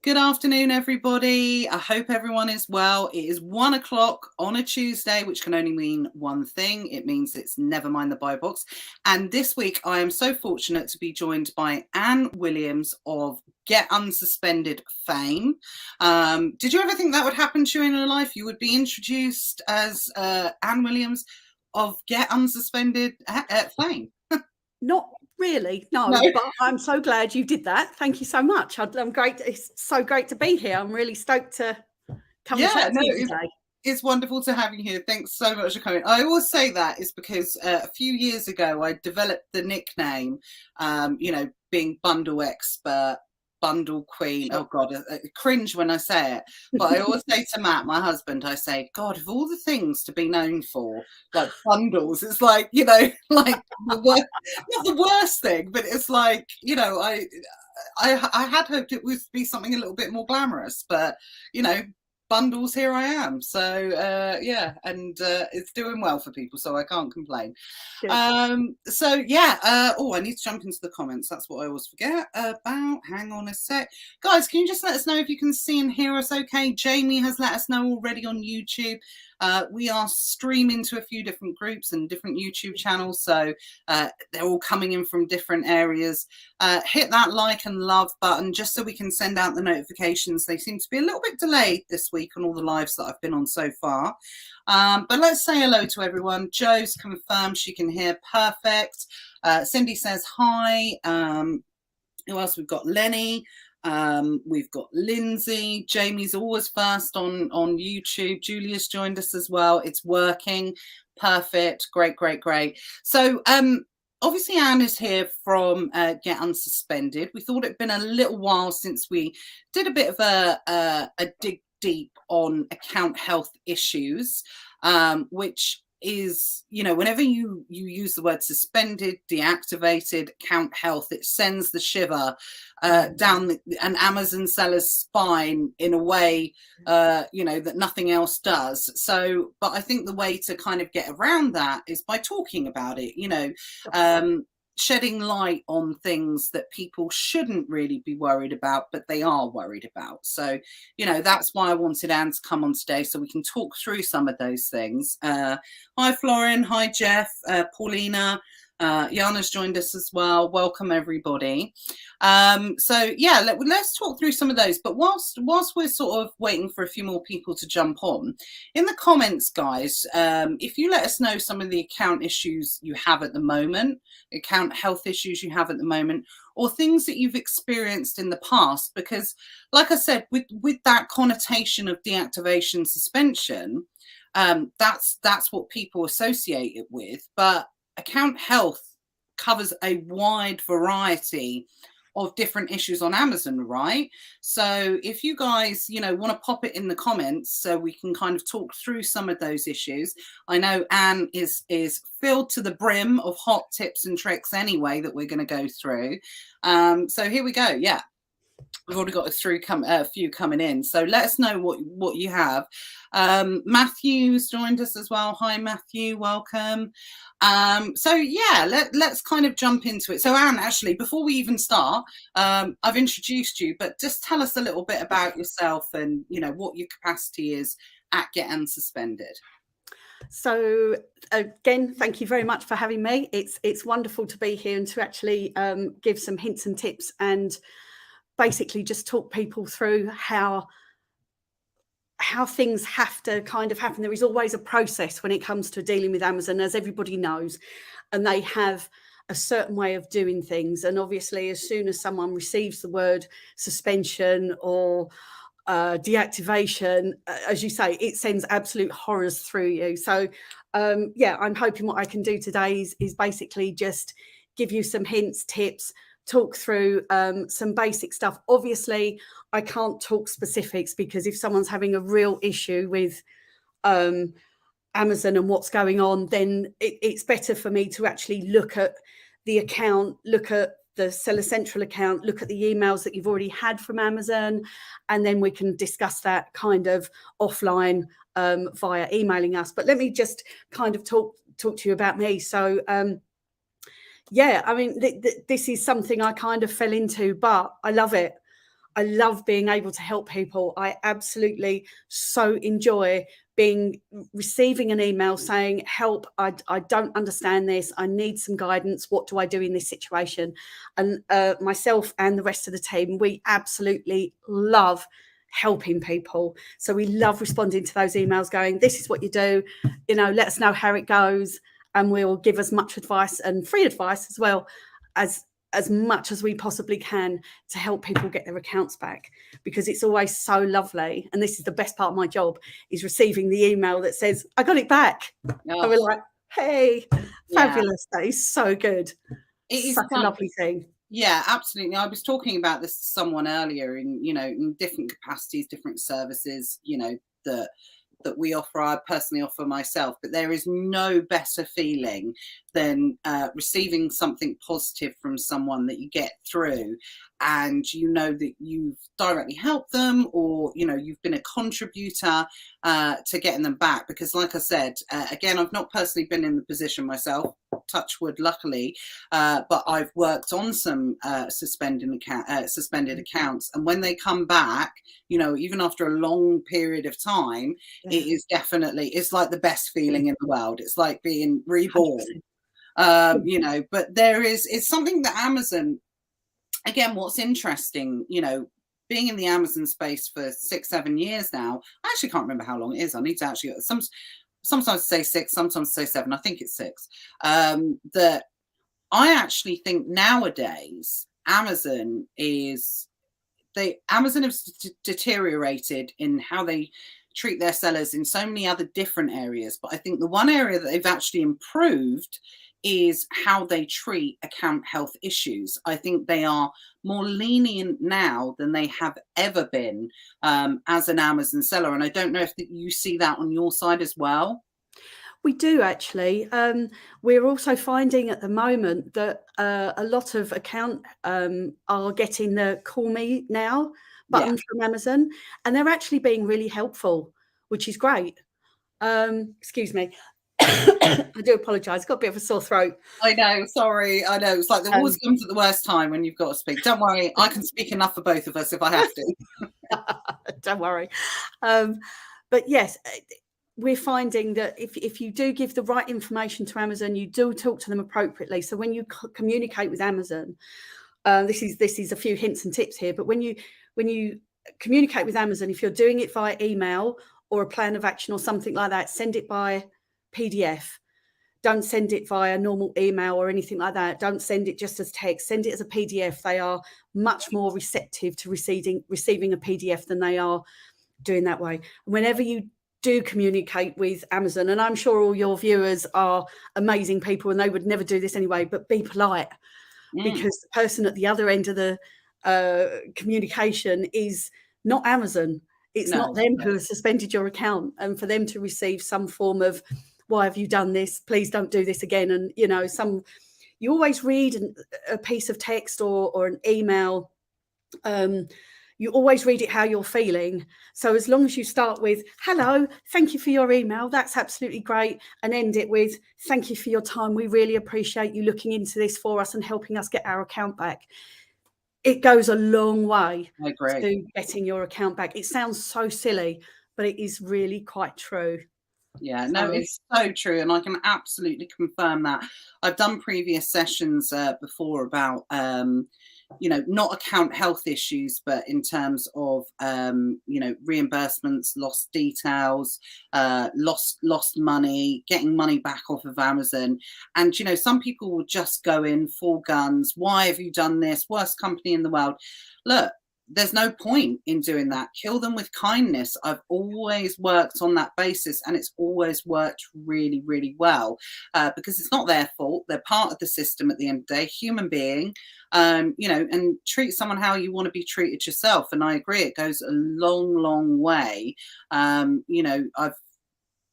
Good afternoon, everybody. I hope everyone is well. It is 1:00 on a Tuesday, which can only mean one thing. It means it's Never Mind the Buy Box. And this week, I am so fortunate to be joined by Anne Williams of Get Unsuspended fame. Did you ever think that would happen to you in your life? You would be introduced as Anne Williams of Get Unsuspended fame? Not really, no, but I'm so glad you did that. Thank you so much. I'm great. It's so great to be here. I'm really stoked to come and chat to you today. It's wonderful to have you here. Thanks so much for coming. I always say that is because a few years ago I developed the nickname, being bundle expert, bundle queen. Oh God, I cringe when I say it. But I always say to Matt, my husband, I say, God, of all the things to be known for, like bundles, it's like, like not the worst thing, but it's like, I had hoped it would be something a little bit more glamorous, but bundles, here I am. So it's doing well for people, so I can't complain. I need to jump into the comments. That's what I always forget about. Hang on a sec, guys. Can you just let us know if you can see and hear us okay? Jamie has let us know already on YouTube. We are streaming to a few different groups and different YouTube channels, so they're all coming in from different areas. Hit that like and love button just so we can send out the notifications. They seem to be a little bit delayed this week on all the lives that I've been on so far. But let's say hello to everyone. Joe's confirmed she can hear perfect. Cindy says hi. Who else? We've got Lenny. We've got Lindsay. Jamie's always first on YouTube. Julia's joined us as well. It's working. Perfect. Great. So obviously Anne is here from Get Unsuspended. We thought it'd been a little while since we did a bit of a dig deep on account health issues, which is, whenever you use the word suspended, deactivated, account health, it sends the shiver down an Amazon seller's spine in a way, that nothing else does. So, but I think the way to kind of get around that is by talking about it, shedding light on things that people shouldn't really be worried about, but they are worried about. So, that's why I wanted Anne to come on today so we can talk through some of those things. Hi, Florin. Hi, Jeff. Paulina. Jana's joined us as well. Welcome, everybody. Let's talk through some of those. But whilst we're sort of waiting for a few more people to jump on, in the comments, guys, if you let us know some of the account issues you have at the moment, account health issues you have at the moment, or things that you've experienced in the past, because like I said, with that connotation of deactivation suspension, that's what people associate it with. But account health covers a wide variety of different issues on Amazon, right? So if you guys, want to pop it in the comments so we can kind of talk through some of those issues. I know Anne is filled to the brim of hot tips and tricks anyway that we're going to go through. So here we go. Yeah. We've already got a few coming in. So let us know what you have. Matthew's joined us as well. Hi, Matthew. Welcome. Let's kind of jump into it. So Anne, actually, before we even start, I've introduced you, but just tell us a little bit about yourself and, what your capacity is at Get Unsuspended. So again, thank you very much for having me. It's wonderful to be here and to actually give some hints and tips and basically just talk people through how things have to kind of happen. There is always a process when it comes to dealing with Amazon, as everybody knows, and they have a certain way of doing things. And obviously, as soon as someone receives the word suspension or deactivation, as you say, it sends absolute horrors through you. So I'm hoping what I can do today is basically just give you some hints, tips, talk through some basic stuff. Obviously, I can't talk specifics because if someone's having a real issue with Amazon and what's going on, then it's better for me to actually look at the account, look at the Seller Central account, look at the emails that you've already had from Amazon, and then we can discuss that kind of offline via emailing us. But let me just kind of talk to you about me. So this is something I kind of fell into, but I love it. I love being able to help people. I absolutely so enjoy receiving an email saying, help, I don't understand this. I need some guidance. What do I do in this situation? And myself and the rest of the team, we absolutely love helping people. So we love responding to those emails going, this is what you do, let us know how it goes. And we'll give as much advice and free advice as well as much as we possibly can to help people get their accounts back, because it's always so lovely. And this is the best part of my job, is receiving the email that says, I got it back. And we're like, hey, fabulous. That is so good. It is such a lovely thing. Yeah, absolutely. I was talking about this to someone earlier in different capacities, different services, that we offer. I personally offer myself, but there is no better feeling than receiving something positive from someone that you get through, and that you've directly helped them, or you've been a contributor to getting them back. Because like I said, again, I've not personally been in the position myself, touch wood, luckily, but I've worked on some suspended accounts, and when they come back, even after a long period of time, it is definitely, it's like the best feeling in the world. It's like being reborn. But it's something that Amazon, again, what's interesting, being in the Amazon space for 6-7 years now, I actually can't remember how long it is. I need to actually, sometimes say 6, sometimes say 7. I think it's 6. That I actually think nowadays Amazon has deteriorated in how they treat their sellers in so many other different areas. But I think the one area that they've actually improved is how they treat account health issues. I think they are more lenient now than they have ever been as an Amazon seller. And I don't know if you see that on your side as well. We do, actually. We're also finding at the moment that a lot of account are getting the call me now button from Amazon, and they're actually being really helpful, which is great. Excuse me. I do apologise. I've got a bit of a sore throat. I know. Sorry. I know. It's like the always comes at the worst time when you've got to speak. Don't worry. I can speak enough for both of us if I have to. Don't worry. But yes, we're finding that if you do give the right information to Amazon, you do talk to them appropriately. So when you communicate with Amazon, this is a few hints and tips here, but when you communicate with Amazon, if you're doing it via email or a plan of action or something like that, send it by PDF. Don't send it via normal email or anything like that. Don't send it just as text. Send it as a PDF. They are much more receptive to receiving a PDF than they are doing that way. Whenever you do communicate with Amazon, and I'm sure all your viewers are amazing people and they would never do this anyway, but be polite, because the person at the other end of the communication is not Amazon. It's not them who have suspended your account, and for them to receive some form of, why have you done this? Please don't do this again. And you always read a piece of text or an email. You always read it how you're feeling. So as long as you start with, hello, thank you for your email, that's absolutely great, and end it with, thank you for your time. We really appreciate you looking into this for us and helping us get our account back. It goes a long way to getting your account back. It sounds so silly, but it is really quite true. Yeah, no, it's so true. And I can absolutely confirm that. I've done previous sessions before about, not account health issues, but in terms of, reimbursements, lost details, lost money, getting money back off of Amazon. And, some people will just go in full guns. Why have you done this? Worst company in the world. Look, there's no point in doing that. Kill them with kindness. I've always worked on that basis, and it's always worked really, really well, because it's not their fault. They're part of the system at the end of the day, human being, and treat someone how you want to be treated yourself. And I agree, it goes a long, long way. I've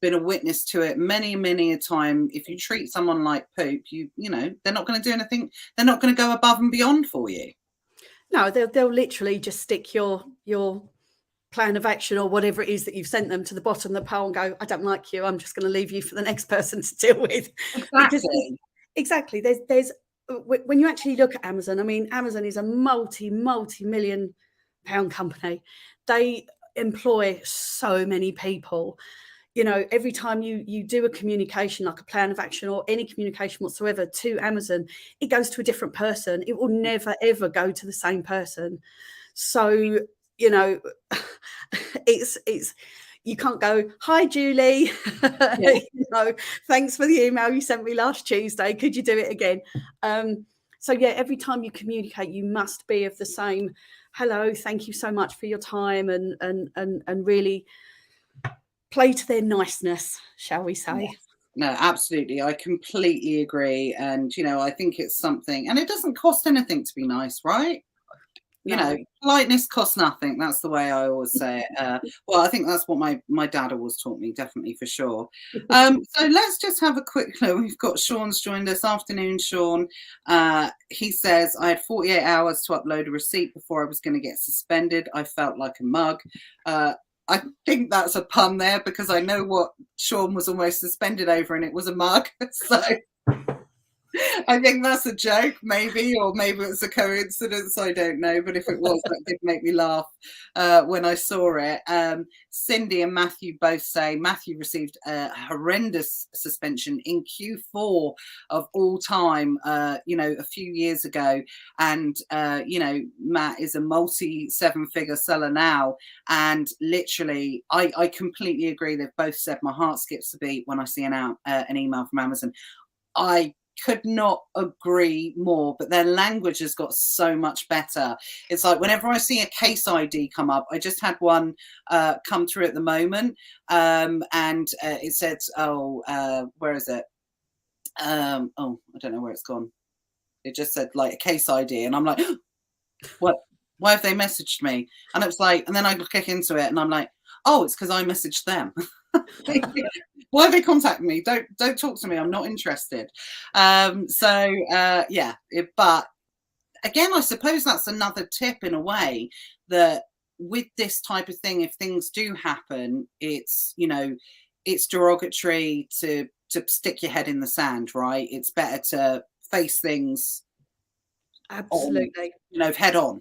been a witness to it many, many a time. If you treat someone like poop, they're not going to do anything. They're not going to go above and beyond for you. No, they'll literally just stick your plan of action or whatever it is that you've sent them to the bottom of the pile and go, I don't like you, I'm just going to leave you for the next person to deal with. Exactly. There's when you actually look at Amazon, I mean, Amazon is a multi-million company. They employ so many people. You know, every time you do a communication, like a plan of action or any communication whatsoever to Amazon, it goes to a different person. It will never, ever go to the same person. So, you know, it's you can't go, hi, Julie, Yeah. you know, thanks for the email you sent me last Tuesday. Could you do it again? So, yeah, every time you communicate, you must be of the same, hello, thank you so much for your time, and really play to their niceness, shall we say. Yeah. No, absolutely. I completely agree. And, you know, I think it's something, and it doesn't cost anything to be nice, right? You No. know, politeness costs nothing. That's the way I always say it. Well, I think that's what my dad always taught me, definitely, for sure. So let's just have a quick look. We've got Sean's joined us. Afternoon, Sean. He says, I had 48 hours to upload a receipt before I was going to get suspended. I felt like a mug. I think that's a pun there, because I know what Sean was almost suspended over, and it was a mug. So I think that's a joke, maybe, or maybe it's a coincidence. I don't know. But if it was, that did make me laugh when I saw it. Cindy and Matthew both say Matthew received a horrendous suspension in Q4 of all time, you know, a few years ago. And, you know, Matt is a multi-seven-figure seller now. And literally, I completely agree. They've both said my heart skips a beat when I see an email from Amazon. I could not agree more, but their language has got so much better. It's like whenever I see a case ID come up, I just had one come through at the moment, and it said, where is it? I don't know where it's gone. It just said like a case ID, and I'm like, what? Why have they messaged me? And it's like, and then I click into it, and I'm like, oh, it's because I messaged them. Why they contact me? Don't talk to me. I'm not interested. Yeah. But again, I suppose that's another tip in a way, that with this type of thing, if things do happen, it's, you know, it's derogatory to stick your head in the sand, right? It's better to face things Absolutely. you know, head on.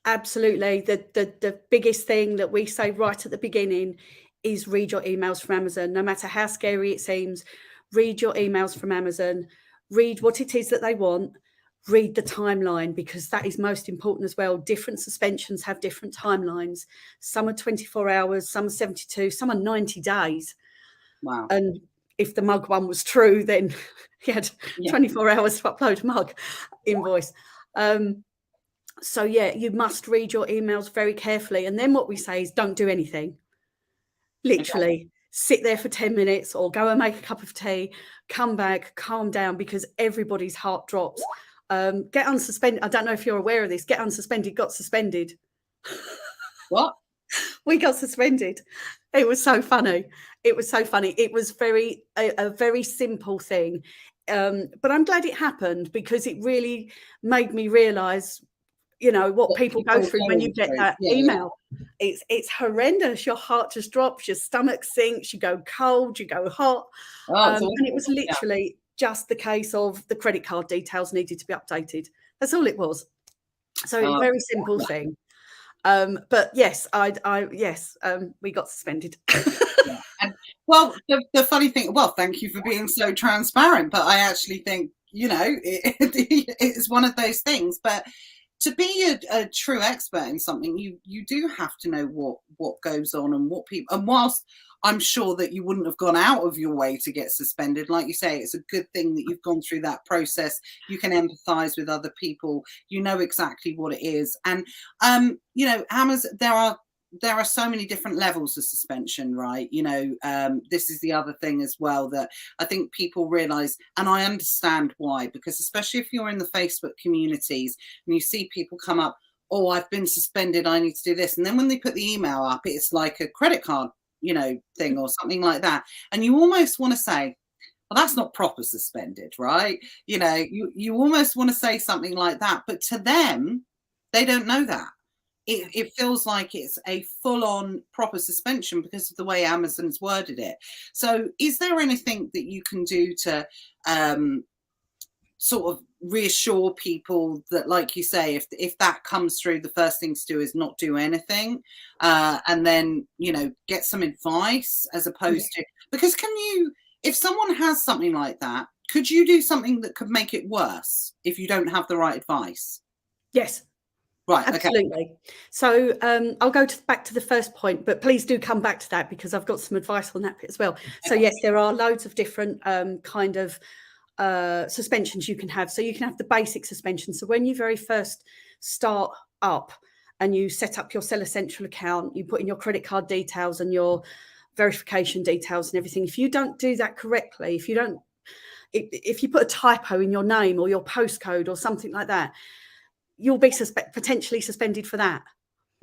Absolutely. The biggest thing that we say right at the beginning is read your emails from Amazon. No matter how scary it seems, read your emails from Amazon, read what it is that they want, read the timeline, because that is most important as well. Different suspensions have different timelines. Some are 24 hours, some are 72, some are 90 days. Wow. And if the mug one was true, then he had 24 hours to upload a mug invoice. So, yeah, you must read your emails very carefully. And then what we say is don't do anything. Literally sit there for 10 minutes or go and make a cup of tea, come back, calm down, because everybody's heart drops. Get Unsuspended. I don't know if you're aware of this. Get Unsuspended got suspended. What? We got suspended. It was so funny. It was so funny. It was a very simple thing. But I'm glad it happened, because it really made me realise, you know, what people go through when you get that email. It's horrendous. Your heart just drops, your stomach sinks, you go cold, you go hot. And it was literally just the case of the credit card details needed to be updated. That's all it was. So a very simple thing. But yes, we got suspended. And, well, the funny thing, well, thank you for being so transparent, but I actually think, you know, it's one of those things. But to be a true expert in something, you do have to know what goes on and what people. And whilst I'm sure that you wouldn't have gone out of your way to get suspended, like you say, it's a good thing that you've gone through that process. You can empathise with other people. You know exactly what it is, and you know, Amazon. There are so many different levels of suspension, right? You know, this is the other thing as well that I think people realize, and I understand why, because especially if you're in the Facebook communities and you see people come up, oh, I've been suspended, I need to do this. And then when they put the email up, it's like a credit card, you know, thing or something like that. And you almost want to say, well, that's not proper suspended, right? You know, you almost want to say something like that. But to them, they don't know that. It feels like it's a full-on proper suspension because of the way Amazon's worded it. So is there anything that you can do to sort of reassure people that, like you say, if that comes through, the first thing to do is not do anything, and then, you know, get some advice, as opposed to, because if someone has something like that, could you do something that could make it worse if you don't have the right advice? Yes. Right. Absolutely. Okay. So I'll go back to the first point, but please do come back to that, because I've got some advice on that bit as well. So yes, there are loads of different kind of suspensions you can have. So you can have the basic suspension. So when you very first start up and you set up your Seller Central account, you put in your credit card details and your verification details and everything. If you don't do that correctly, if you put a typo in your name or your postcode or something like that, you'll be potentially suspended for that.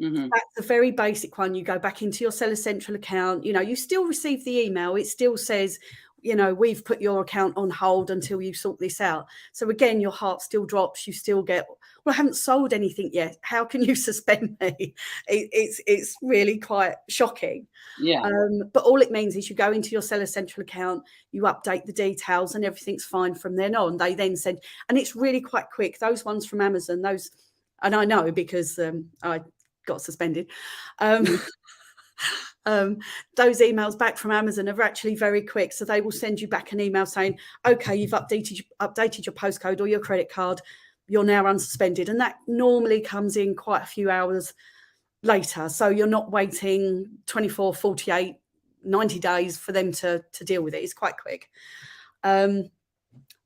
Mm-hmm. That's a very basic one. You go back into your Seller Central account, you know, you still receive the email. It still says, you know, we've put your account on hold until you sort this out. So again, your heart still drops. You still get, well, I haven't sold anything yet. How can you suspend me? It's really quite shocking. Yeah. But all it means is you go into your Seller Central account, you update the details, and everything's fine from then on. They then send, and it's really quite quick. Those ones from Amazon, those, and I know because I got suspended. Those emails back from Amazon are actually very quick. So they will send you back an email saying, okay, you've updated your postcode or your credit card. You're now unsuspended. And that normally comes in quite a few hours later. So you're not waiting 24, 48, 90 days for them to deal with it. It's quite quick. But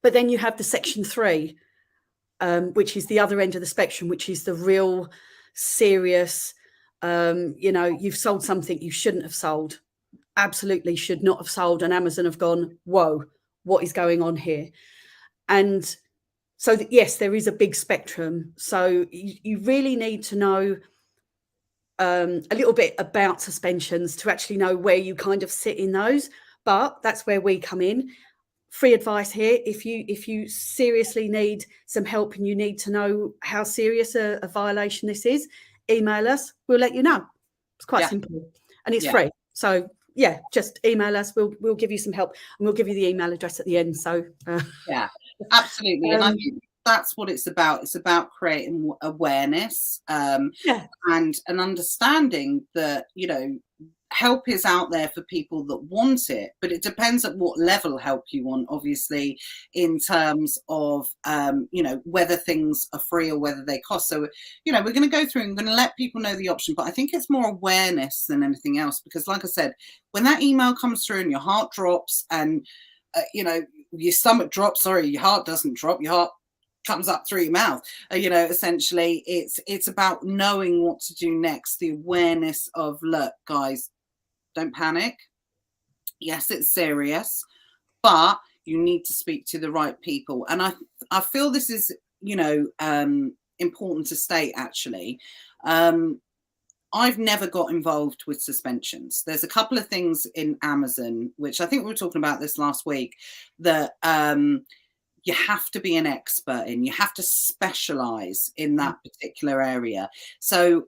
then you have the Section 3, which is the other end of the spectrum, which is the real serious, you know, you've sold something you shouldn't have sold, absolutely should not have sold, and Amazon have gone, whoa, what is going on here? And so yes, there is a big spectrum. So you really need to know a little bit about suspensions to actually know where you kind of sit in those. But that's where we come in. Free advice here. If you seriously need some help and you need to know how serious a violation this is, email us. We'll let you know. It's quite simple, and it's free. So yeah, just email us. We'll give you some help, and we'll give you the email address at the end. So yeah, absolutely. And I think that's what it's about. It's about creating awareness, and an understanding that, you know, help is out there for people that want it, but it depends at what level help you want, obviously, in terms of, you know, whether things are free or whether they cost. So, you know, we're going to go through and going to let people know the option, but I think it's more awareness than anything else, because like I said, when that email comes through and your heart drops and, you know, your stomach drops, sorry, your heart doesn't drop, your heart comes up through your mouth, you know, essentially it's about knowing what to do next, the awareness of, look, guys, don't panic. Yes, it's serious, but you need to speak to the right people. And I feel this is, you know, important to state, actually. I've never got involved with suspensions. There's a couple of things in Amazon, which I think we were talking about this last week, that you have to be an expert in. You have to specialize in that particular area. So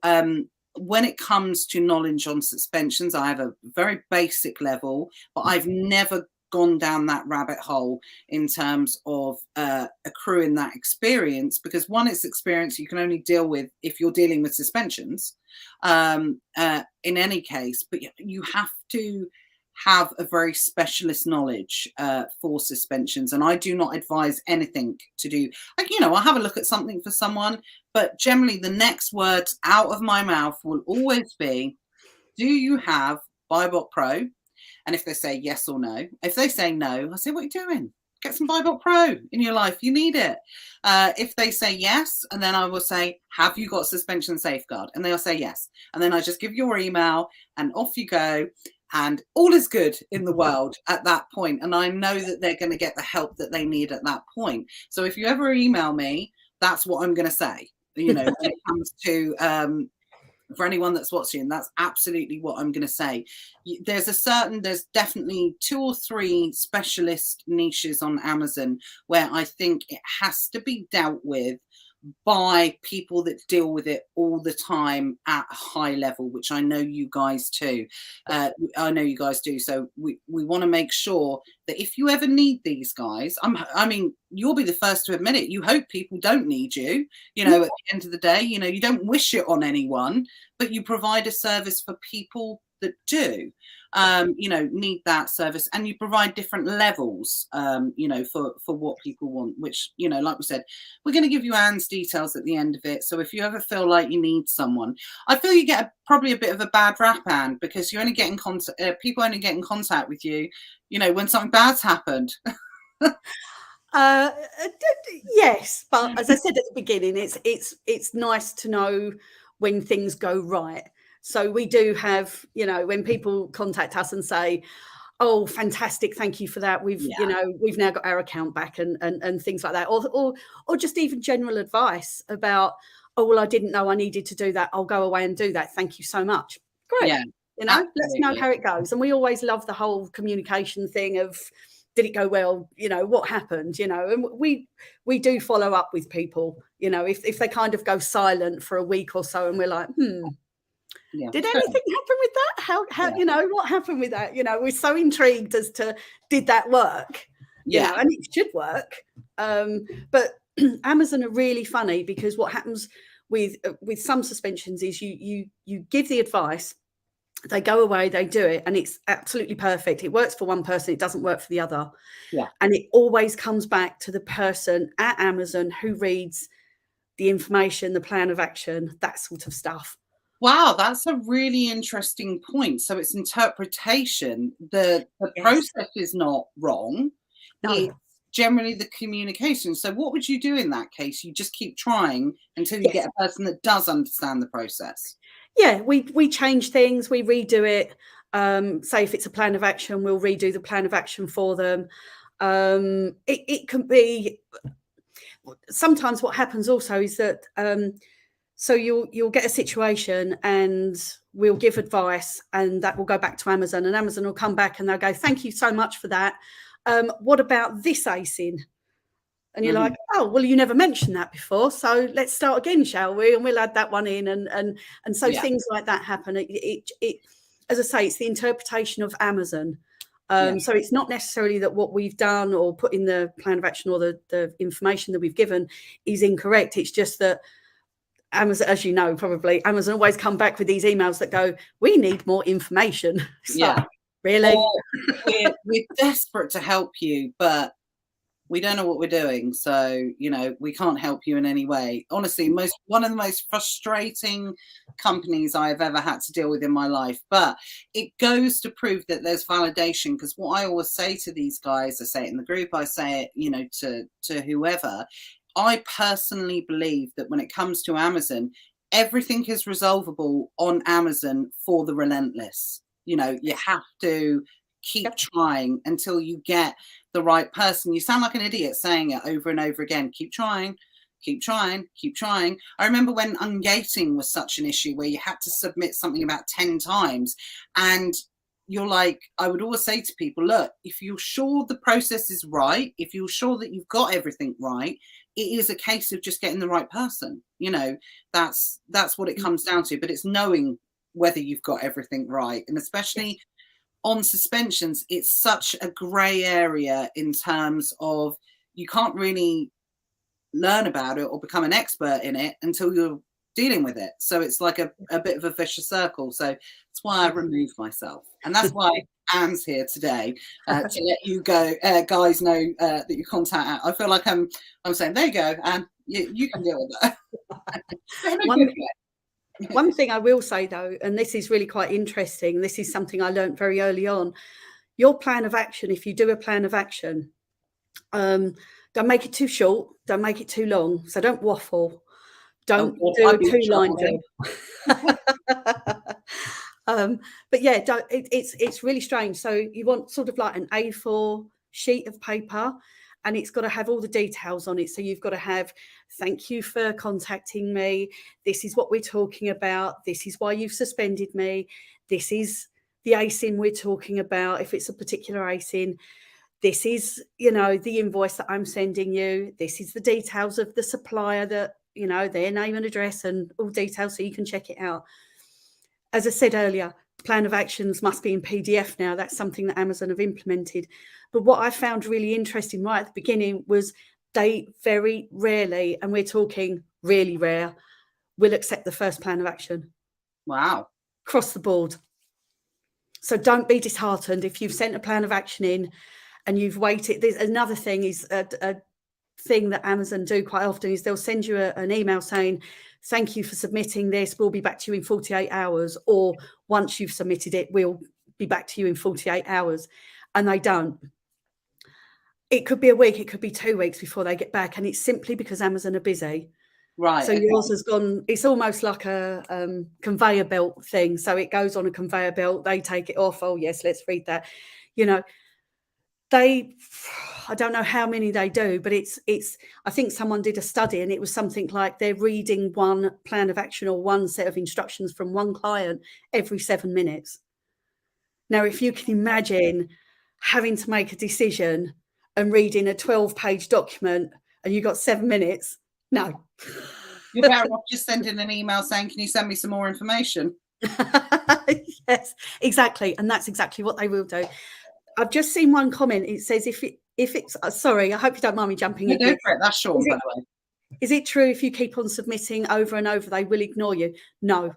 when it comes to knowledge on suspensions, I have a very basic level, but I've never gone down that rabbit hole in terms of accruing that experience, because one, it's experience you can only deal with if you're dealing with suspensions in any case, but you have to have a very specialist knowledge for suspensions. And I do not advise anything to do, like, you know, I'll have a look at something for someone, but generally the next words out of my mouth will always be, do you have BuyBot Pro? And if they say yes or no, if they say no, I say, what are you doing? Get some BuyBot Pro in your life. You need it. If they say yes, and then I will say, have you got suspension safeguard? And they'll say yes. And then I just give your email and off you go. And all is good in the world at that point. And I know that they're going to get the help that they need at that point. So if you ever email me, that's what I'm going to say. You know, when it comes to, for anyone that's watching, that's absolutely what I'm going to say. There's definitely 2 or 3 specialist niches on Amazon where I think it has to be dealt with by people that deal with it all the time at a high level, which I know you guys too. I know you guys do. So we want to make sure that if you ever need these guys, I mean, you'll be the first to admit it. You hope people don't need you, you know, at the end of the day, you know, you don't wish it on anyone, but you provide a service for people that do. You know, need that service, and you provide different levels, you know, for what people want, which, you know, like we said, we're going to give you Anne's details at the end of it. So if you ever feel like you need someone, I feel you get probably a bit of a bad rap, Anne, because you only get in contact, people only get in contact with you, you know, when something bad's happened. Yes, but as I said at the beginning, it's nice to know when things go right. So we do have, you know, when people contact us and say, "Oh, fantastic! Thank you for that. We've, you know, we've now got our account back," and things like that, or just even general advice about, "Oh, well, I didn't know I needed to do that. I'll go away and do that. Thank you so much." Great, Yeah, you know, absolutely. let's know how it goes. And we always love the whole communication thing of, did it go well? You know, what happened? You know, and we do follow up with people. You know, if they kind of go silent for a week or so, and we're like, Yeah, did anything happen with that? How you know, what happened with that? You know, we're so intrigued as to, did that work? You know, and it should work. But Amazon are really funny, because what happens with some suspensions is you give the advice, they go away, they do it, and it's absolutely perfect. It works for one person, it doesn't work for the other. Yeah. And it always comes back to the person at Amazon who reads the information, the plan of action, that sort of stuff. Wow, that's a really interesting point. So it's interpretation. The process is not wrong. No. It's generally the communication. So what would you do in that case? You just keep trying until you get a person that does understand the process. Yeah, we change things, we redo it. Say if it's a plan of action, we'll redo the plan of action for them. It can be, sometimes what happens also is that so you'll get a situation and we'll give advice, and that will go back to Amazon, and Amazon will come back and they'll go, "Thank you so much for that. What about this ASIN?" And you're like, "Oh, well, you never mentioned that before, so let's start again, shall we?" And we'll add that one in, and so things like that happen. It, as I say, it's the interpretation of Amazon. So it's not necessarily that what we've done or put in the plan of action or the information that we've given is incorrect. It's just that Amazon, as you know, probably Amazon always come back with these emails that go, "We need more information." So, really? We're desperate to help you, but we don't know what we're doing. So, you know, we can't help you in any way. Honestly, one of the most frustrating companies I've ever had to deal with in my life. But it goes to prove that there's validation, because what I always say to these guys, I say it in the group, I say it, you know, to whoever, I personally believe that when it comes to Amazon, everything is resolvable on Amazon for the relentless. You know, you have to keep trying until you get the right person. You sound like an idiot saying it over and over again. Keep trying, keep trying, keep trying. I remember when ungating was such an issue where you had to submit something about 10 times. And you're like, I would always say to people, look, if you're sure the process is right, if you're sure that you've got everything right, it is a case of just getting the right person. You know, that's what it comes down to. But it's knowing whether you've got everything right. And especially on suspensions, it's such a grey area in terms of you can't really learn about it or become an expert in it until you're dealing with it. So it's like a bit of a vicious circle. So that's why I remove myself. And that's why Anne's here today, to let you guys know that you contact Anne. I feel like I'm saying, there you go, Anne, you can deal with that. One thing I will say, though, and this is really quite interesting, this is something I learned very early on, your plan of action, if you do a plan of action, don't make it too short, don't make it too long, so don't waffle, don't do a 2-line job. But yeah, it's really strange. So you want sort of like an A4 sheet of paper, and it's got to have all the details on it. So you've got to have, "Thank you for contacting me. This is what we're talking about. This is why you've suspended me. This is the ASIN we're talking about. If it's a particular ASIN, this is, you know, the invoice that I'm sending you. This is the details of the supplier that you know, their name and address and all details so you can check it out. As I said earlier, plan of actions must be in PDF now. That's something that Amazon have implemented. But what I found really interesting right at the beginning was they very rarely, and we're talking really rare, will accept the first plan of action. Wow. Across the board. So don't be disheartened if you've sent a plan of action in and you've waited. There's another thing is a thing that Amazon do quite often is they'll send you an email saying, thank you for submitting this. We'll be back to you in 48 hours. Or once you've submitted it, we'll be back to you in 48 hours. And they don't. It could be a week, it could be 2 weeks before they get back. And it's simply because Amazon are busy. Right. So yours has gone, it's almost like a conveyor belt thing. So it goes on a conveyor belt, they take it off. Oh, yes, let's read that. You know, I don't know how many they do, but it's, I think someone did a study and it was something like they're reading one plan of action or one set of instructions from one client every 7 minutes. Now, if you can imagine having to make a decision and reading a 12-page document and you've got 7 minutes, no. You're better off just sending an email saying, can you send me some more information? Yes, exactly. And that's exactly what they will do. I've just seen one comment. It says, if it's, sorry, I hope you don't mind me jumping in. Go for it. That's Sean, by the way. Is it true if you keep on submitting over and over, they will ignore you? No,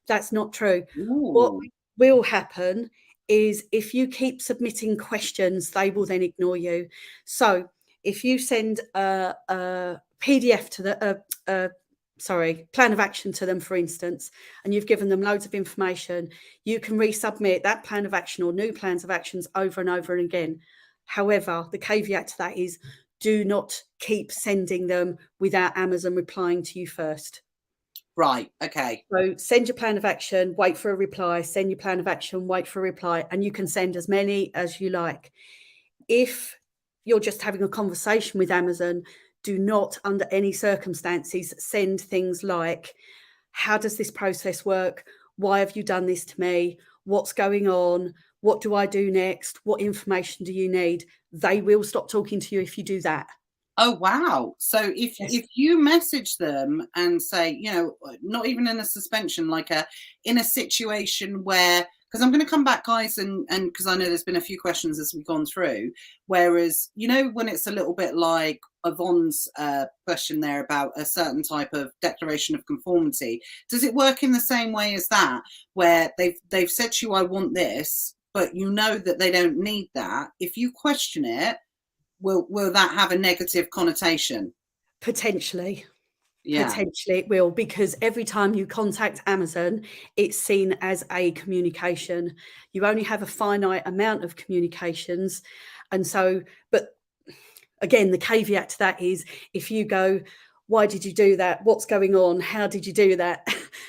that's not true. Ooh. What will happen is if you keep submitting questions, they will then ignore you. So if you send a PDF to the plan of action to them, for instance, and you've given them loads of information, you can resubmit that plan of action or new plans of actions over and over and again. However, the caveat to that is do not keep sending them without Amazon replying to you first. Right. Okay. So send your plan of action, wait for a reply, send your plan of action, wait for a reply, and you can send as many as you like. If you're just having a conversation with Amazon, do not, under any circumstances, send things like, how does this process work? Why have you done this to me? What's going on? What do I do next? What information do you need? They will stop talking to you if you do that. Oh, wow. So if you message them and say, you know, not even in a suspension, like in a situation where, because I'm going to come back, guys, and because I know there's been a few questions as we've gone through, whereas, you know, when it's a little bit like Yvonne's question there about a certain type of declaration of conformity, does it work in the same way as that, where they've said to you, I want this, but you know that they don't need that? If you question it, will that have a negative connotation? Potentially. Yeah. Potentially it will, because every time you contact Amazon, it's seen as a communication. You only have a finite amount of communications. And so, but again, the caveat to that is if you go, why did you do that? What's going on? How did you do that?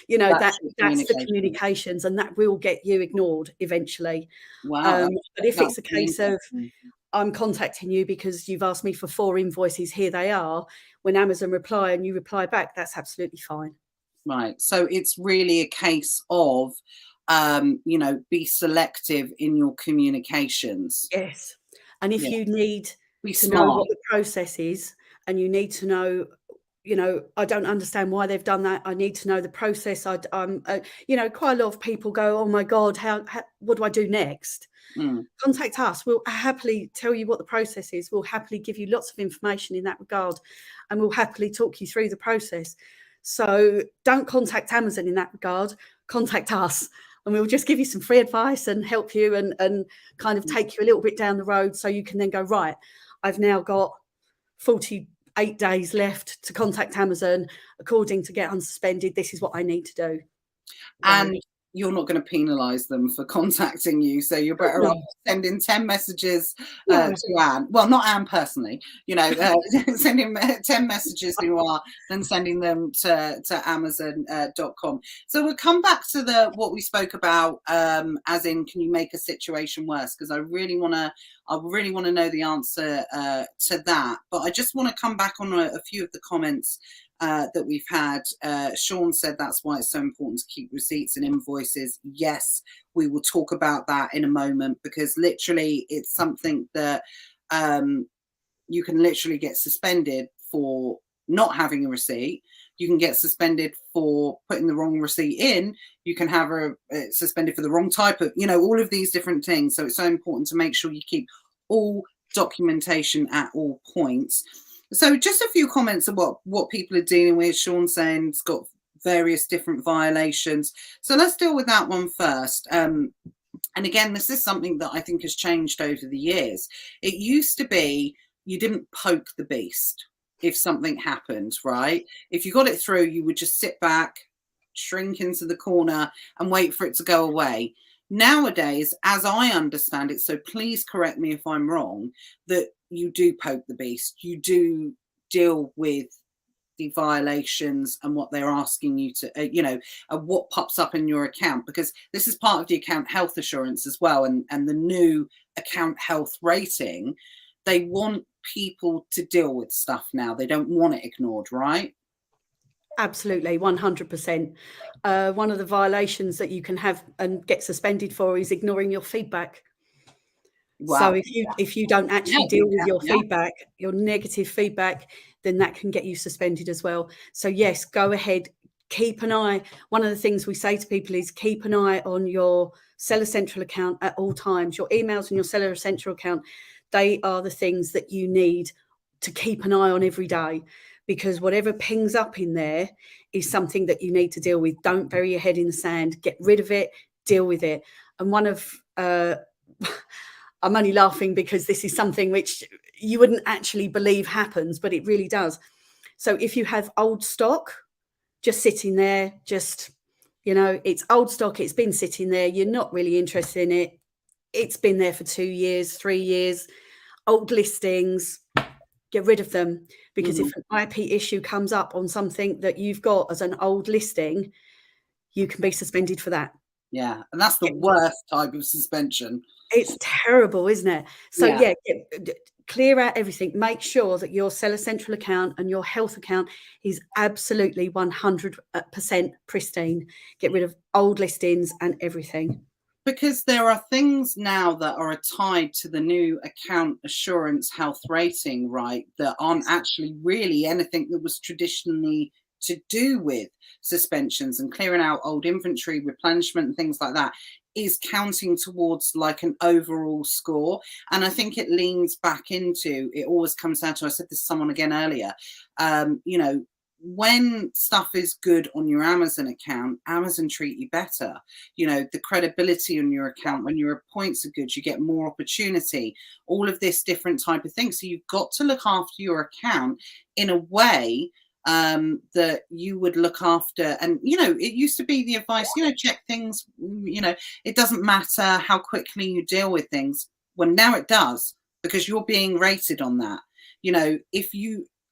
You know, that's the communications, and that will get you ignored eventually. Wow. But if it's a case of, I'm contacting you because you've asked me for 4 invoices, here they are, when Amazon reply and you reply back, that's absolutely fine. Right. So it's really a case of, you know, be selective in your communications. Yes. And if you need to know what the process is, and you need to know, you know, I don't understand why they've done that, I need to know the process. You know, quite a lot of people go, oh my God, how what do I do next? Contact us. We'll happily tell you what the process is. We'll happily give you lots of information in that regard, and we'll happily talk you through the process. So don't contact Amazon in that regard. Contact us, and we'll just give you some free advice and help you and kind of take you a little bit down the road, so you can then go, right, I've now got 48 days left to contact Amazon according to Get Unsuspended. This is what I need to do. And you're not going to penalise them for contacting you, so you're better off sending 10 messages to Anne. Well, not Anne personally, you know, sending 10 messages to Anne than sending them to Amazon.com. So we'll come back to what we spoke about, as in, can you make a situation worse? Because I really want to know the answer to that. But I just want to come back on a few of the comments that we've had. Sean said that's why it's so important to keep receipts and invoices. Yes, we will talk about that in a moment, because literally it's something that you can literally get suspended for not having a receipt. You can get suspended for putting the wrong receipt in. You can have a suspended for the wrong type of, all of these different things. So it's so important to make sure you keep all documentation at all points. So just a few comments of what people are dealing with. Sean saying it's got various different violations. So let's deal with that one first. And again, this is something that I think has changed over the years. It used to be you didn't poke the beast if something happened, right? If you got it through, you would just sit back, shrink into the corner and wait for it to go away. Nowadays, as I understand it, so please correct me if I'm wrong, that you do poke the beast. You do deal with the violations and what they're asking you to, what pops up in your account, because this is part of the account health assurance as well. And the new account health rating, they want people to deal with stuff now. They don't want it ignored, right? Absolutely, 100%. One of the violations that you can have and get suspended for is ignoring your feedback. Wow. So if you don't actually deal with your feedback, your negative feedback, then that can get you suspended as well. So yes, go ahead, keep an eye. One of the things we say to people is keep an eye on your Seller Central account at all times. Your emails and your Seller Central account, they are the things that you need to keep an eye on every day, because whatever pings up in there is something that you need to deal with. Don't bury your head in the sand. Get rid of it, deal with it. And one of I'm only laughing because this is something which you wouldn't actually believe happens, but it really does. So if you have old stock just sitting there, it's old stock, it's been sitting there, you're not really interested in it, it's been there for 2 years, 3 years, old listings, get rid of them, because if an IP issue comes up on something that you've got as an old listing, you can be suspended for that. Yeah, and that's the worst type of suspension. It's terrible, isn't it? So clear out everything. Make sure that your Seller Central account and your health account is absolutely 100% pristine. Get rid of old listings and everything. Because there are things now that are tied to the new account assurance health rating, right, that aren't actually really anything that was traditionally to do with suspensions, and clearing out old inventory, replenishment and things like that is counting towards like an overall score. And I think it leans back into, it always comes down to, I said this to someone again earlier, when stuff is good on your Amazon account, Amazon treat you better. The credibility on your account, when your points are good, you get more opportunity, all of this different type of thing. So you've got to look after your account in a way that you would look after. And, it used to be the advice, check things, it doesn't matter how quickly you deal with things. Well, now it does, because you're being rated on that. If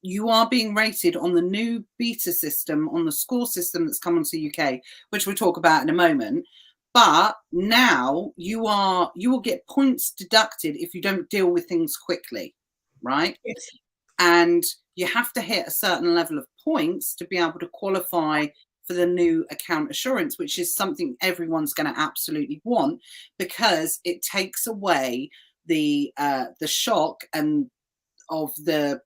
you are being rated on the new beta system, on the score system that's come onto UK, which we'll talk about in a moment. But now you will get points deducted if you don't deal with things quickly, right? Yes. And you have to hit a certain level of points to be able to qualify for the new account assurance, which is something everyone's going to absolutely want, because it takes away the shock and of the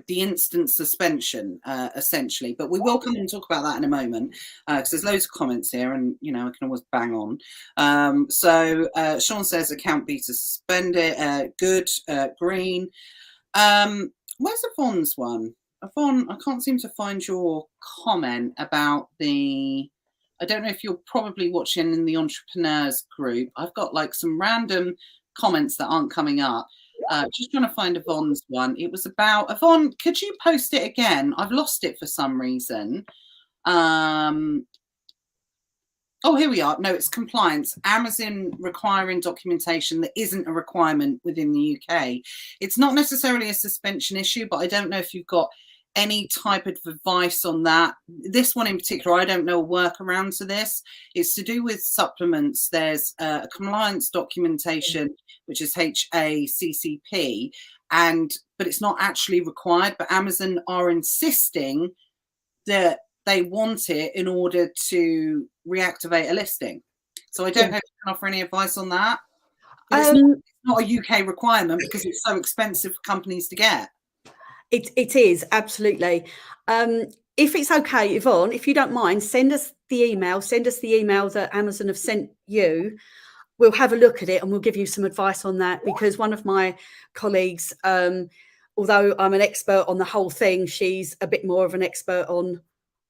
instant suspension, essentially. But we will come and talk about that in a moment, because there's loads of comments here, and I can always bang on. So Sean says account be suspended, good, green. Where's Yvonne's one? Yvonne, I can't seem to find your comment about I don't know if you're probably watching in the entrepreneurs group. I've got like some random comments that aren't coming up. Just trying to find Yvonne's one. It was about, Yvonne, could you post it again? I've lost it for some reason. Oh, here we are. No, it's compliance. Amazon requiring documentation that isn't a requirement within the UK. It's not necessarily a suspension issue, but I don't know if you've got any type of advice on that. This one in particular, I don't know a workaround to this. It's to do with supplements. There's a compliance documentation, which is HACCP, but it's not actually required. But Amazon are insisting that they want it in order to reactivate a listing. So I don't know if you can offer any advice on that. But it's not a UK requirement, because it's so expensive for companies to get. It is, absolutely. if it's okay, Yvonne, if you don't mind, send us the email that Amazon have sent you. We'll have a look at it and we'll give you some advice on that, because one of my colleagues, although I'm an expert on the whole thing, she's a bit more of an expert on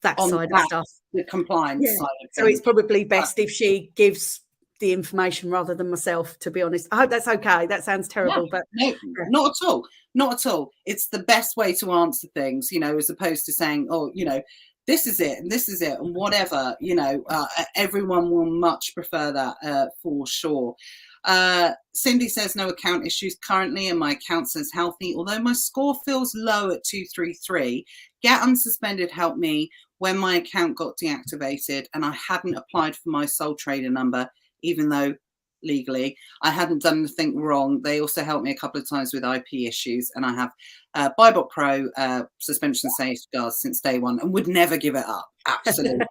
that On side of that, stuff. the compliance side of So things. it's probably best if she gives the information rather than myself, to be honest. I hope that's okay. That sounds terrible, but no, not at all. Not at all. It's the best way to answer things, you know, as opposed to saying, oh, you know, this is it and this is it and whatever, you know, everyone will much prefer that for sure. Cindy says no account issues currently and my account says healthy, although my score feels low at 233. Get Unsuspended helped me when my account got deactivated and I hadn't applied for my sole trader number, even though legally I hadn't done anything wrong. They also helped me a couple of times with IP issues, and I have Bybot Pro suspension safeguards since day one and would never give it up. Absolutely.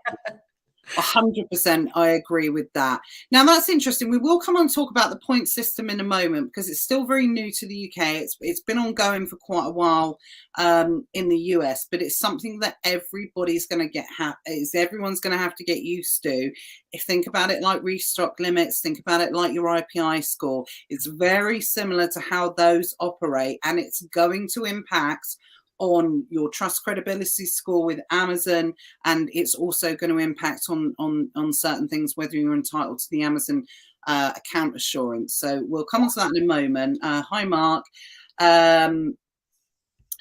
100%, I agree with that. Now that's interesting. We will come on and talk about the point system in a moment because it's still very new to the UK. It's been ongoing for quite a while in the US, but it's something that everybody's going to everyone's going to have to get used to. If think about it like restock limits, think about it like your IPI score. It's very similar to how those operate, and it's going to impact on your trust credibility score with Amazon, and it's also going to impact on certain things, whether you're entitled to the Amazon account assurance. So we'll come on to that in a moment. Hi, Mark.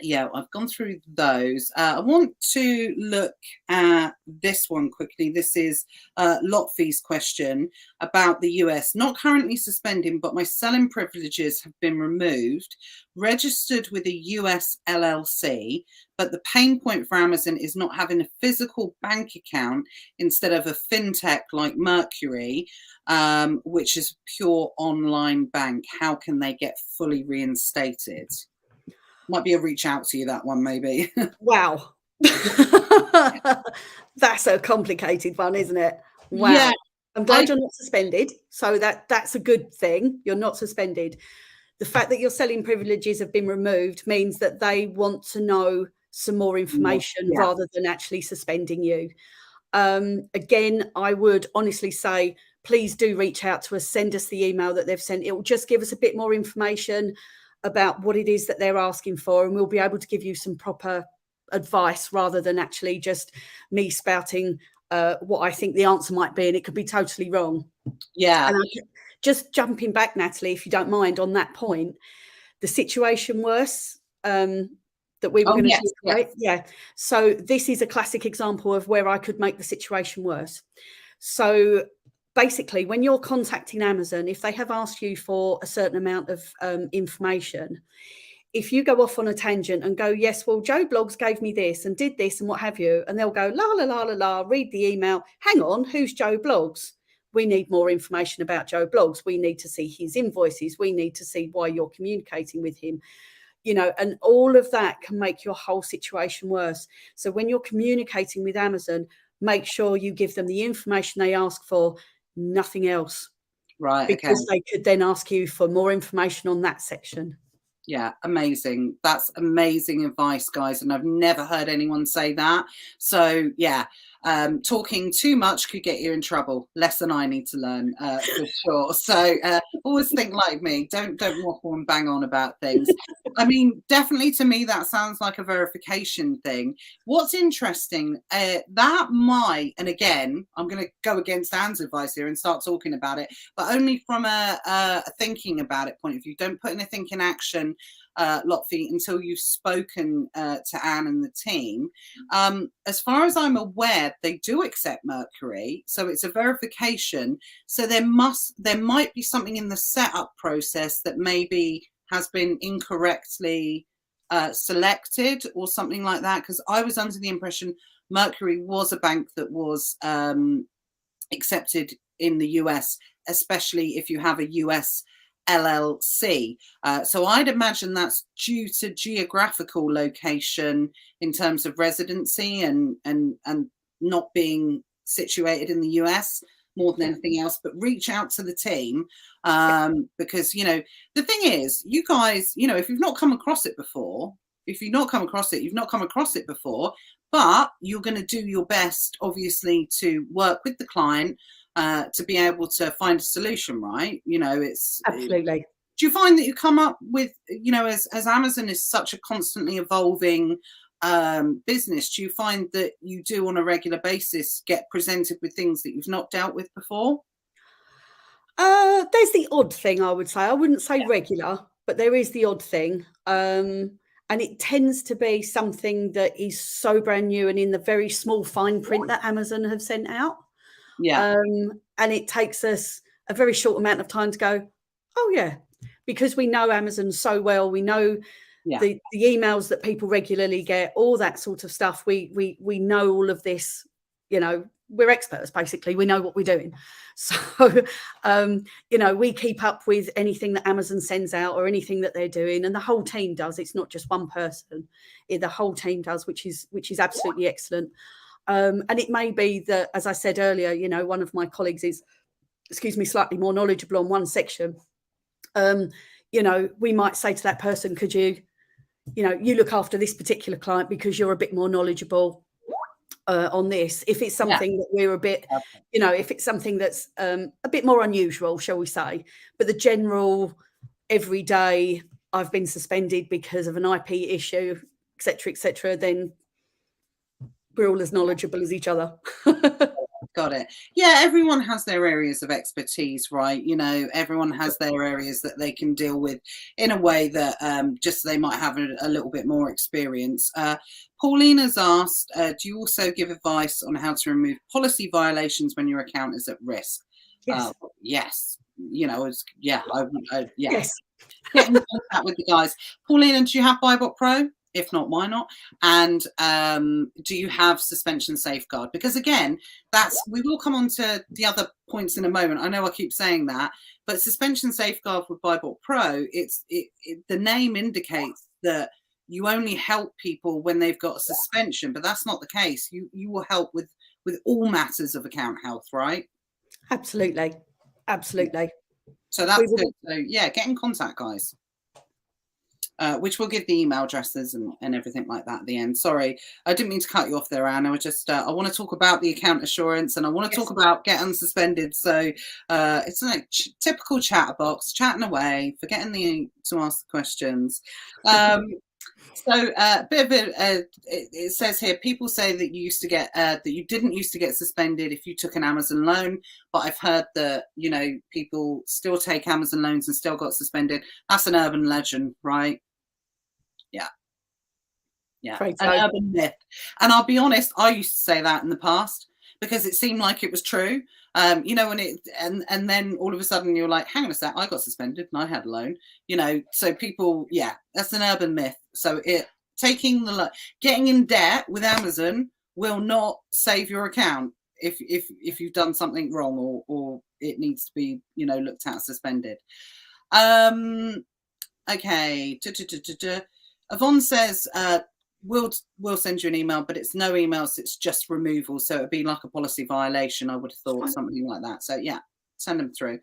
Yeah, I've gone through those. I want to look at this one quickly. This is Lotfie's question about the US. Not currently suspending, but my selling privileges have been removed. Registered with a US LLC, but the pain point for Amazon is not having a physical bank account instead of a fintech like Mercury, which is a pure online bank. How can they get fully reinstated? Might be a reach out to you, that one, maybe. Wow. That's a complicated one, isn't it? Wow. Yeah, I'm glad you're not suspended. So that's a good thing. You're not suspended. The fact that your selling privileges have been removed means that they want to know some more information rather than actually suspending you. Again, I would honestly say, please do reach out to us. Send us the email that they've sent. It will just give us a bit more information about what it is that they're asking for, and we'll be able to give you some proper advice rather than actually just me spouting what I think the answer might be, and it could be totally wrong. Yeah. And just jumping back, Natalie, if you don't mind, on that point, the situation worse that we were going to talk about. Yeah. So this is a classic example of where I could make the situation worse. So basically, when you're contacting Amazon, if they have asked you for a certain amount of information, if you go off on a tangent and go, yes, well, Joe Blogs gave me this and did this and what have you, and they'll go, la, la, la, la, la, read the email. Hang on, who's Joe Blogs? We need more information about Joe Blogs. We need to see his invoices. We need to see why you're communicating with him. You know, and all of that can make your whole situation worse. So when you're communicating with Amazon, make sure you give them the information they ask for, nothing else. Right. Because they could then ask you for more information on that section. Yeah, amazing. That's amazing advice, guys. And I've never heard anyone say that. So yeah, talking too much could get you in trouble. Lesson I need to learn for sure. So always think like me. Don't waffle and bang on about things. I mean, definitely to me, that sounds like a verification thing. What's interesting, that might, and again, I'm going to go against Anne's advice here and start talking about it, but only from a thinking about it point of view. Don't put anything in action, Lotfi, until you've spoken to Anne and the team. As far as I'm aware, they do accept Mercury, so it's a verification. So there might be something in the setup process that maybe has been incorrectly selected or something like that, because I was under the impression Mercury was a bank that was accepted in the US, especially if you have a US LLC. So I'd imagine that's due to geographical location in terms of residency and not being situated in the US more than anything else. But reach out to the team because, you know, the thing is, you guys, you know, if you've not come across it before, you've not come across it before. but you're going to do your best, obviously, to work with the client to be able to find a solution, right? It's Absolutely. do you find that you come up with, as Amazon is such a constantly evolving business, do you find that you do on a regular basis get presented with things that you've not dealt with before? There's the odd thing, I would say. I wouldn't say regular, but there is the odd thing. And it tends to be something that is so brand new and in the very small fine print that Amazon have sent out. Yeah, And it takes us a very short amount of time to go, oh, yeah, because we know Amazon so well. We know yeah, the emails that people regularly get, all that sort of stuff. We know all of this, we're experts, basically. We know what we're doing. So, we keep up with anything that Amazon sends out or anything that they're doing. And the whole team does. It's not just one person. The whole team does, which is absolutely excellent. And it may be that, as I said earlier, one of my colleagues is, slightly more knowledgeable on one section. We might say to that person, could you look after this particular client because you're a bit more knowledgeable on this. If it's something that we're a bit, if it's something that's a bit more unusual, shall we say, but the general everyday, I've been suspended because of an IP issue, etc., then we're all as knowledgeable as each other. got it. Yeah, everyone has their areas of expertise, right? Everyone has their areas that they can deal with in a way that just they might have a little bit more experience. Paulina's asked, do you also give advice on how to remove policy violations when your account is at risk? Yes. Yes. Yes. Get in contact with the guys. Paulina, do you have Bybot Pro? If not, why not? And do you have suspension safeguard? Because again, we will come on to the other points in a moment. I know I keep saying that, but suspension safeguard with Bybot Pro, the name indicates that you only help people when they've got a suspension, but that's not the case. You will help with all matters of account health, right? Absolutely. So that's good. So yeah, get in contact, guys. Which we'll give the email addresses and everything like that at the end. Sorry, I didn't mean to cut you off there, Anne. I was just I want to talk about the account assurance and I want to talk about get unsuspended. So it's like typical chatterbox, chatting away, forgetting to ask the questions. So a bit of it says here, people say that you used to get that you didn't used to get suspended if you took an Amazon loan, but I've heard that people still take Amazon loans and still got suspended. That's an urban legend, right? Yeah, an urban myth. And I'll be honest, I used to say that in the past because it seemed like it was true. When and then all of a sudden you're like, hang on a sec, I got suspended and I had a loan. So people, that's an urban myth. So getting in debt with Amazon will not save your account if you've done something wrong or it needs to be looked at suspended. Okay. Yvonne says we'll send you an email, but it's no emails, it's just removal. So it'd be like a policy violation, I would have thought, something like that. So yeah, send them through.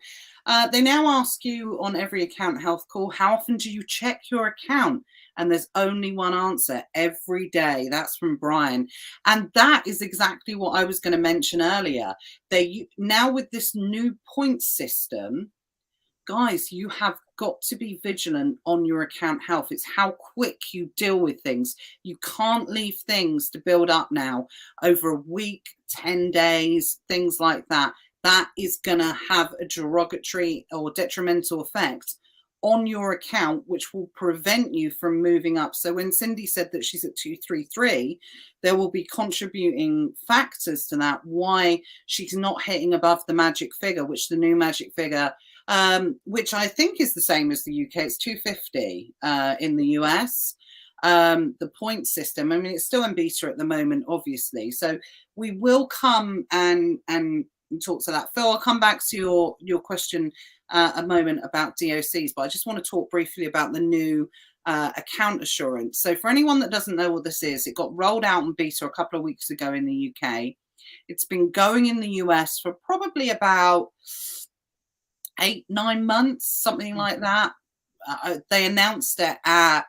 They now ask you on every account health call, how often do you check your account? And there's only one answer: every day. That's from Brian. And that is exactly what I was going to mention earlier. Now with this new point system, guys, you have got to be vigilant on your account health. It's how quick you deal with things. You can't leave things to build up now over a week, 10 days, things like that. That is going to have a derogatory or detrimental effect on your account, which will prevent you from moving up. So when Cindy said that she's at 233, there will be contributing factors to that, why she's not hitting above the magic figure, which the new magic figure, which I think is the same as the UK. It's 250 in the US. The point system, I mean, it's still in beta at the moment, obviously. So we will come and talk to that. Phil, I'll come back to your question a moment about DOCs, but I just want to talk briefly about the new account assurance. So for anyone that doesn't know what this is, it got rolled out in beta a couple of weeks ago in the UK. It's been going in the US for probably about 8-9 months, something like that. They announced it at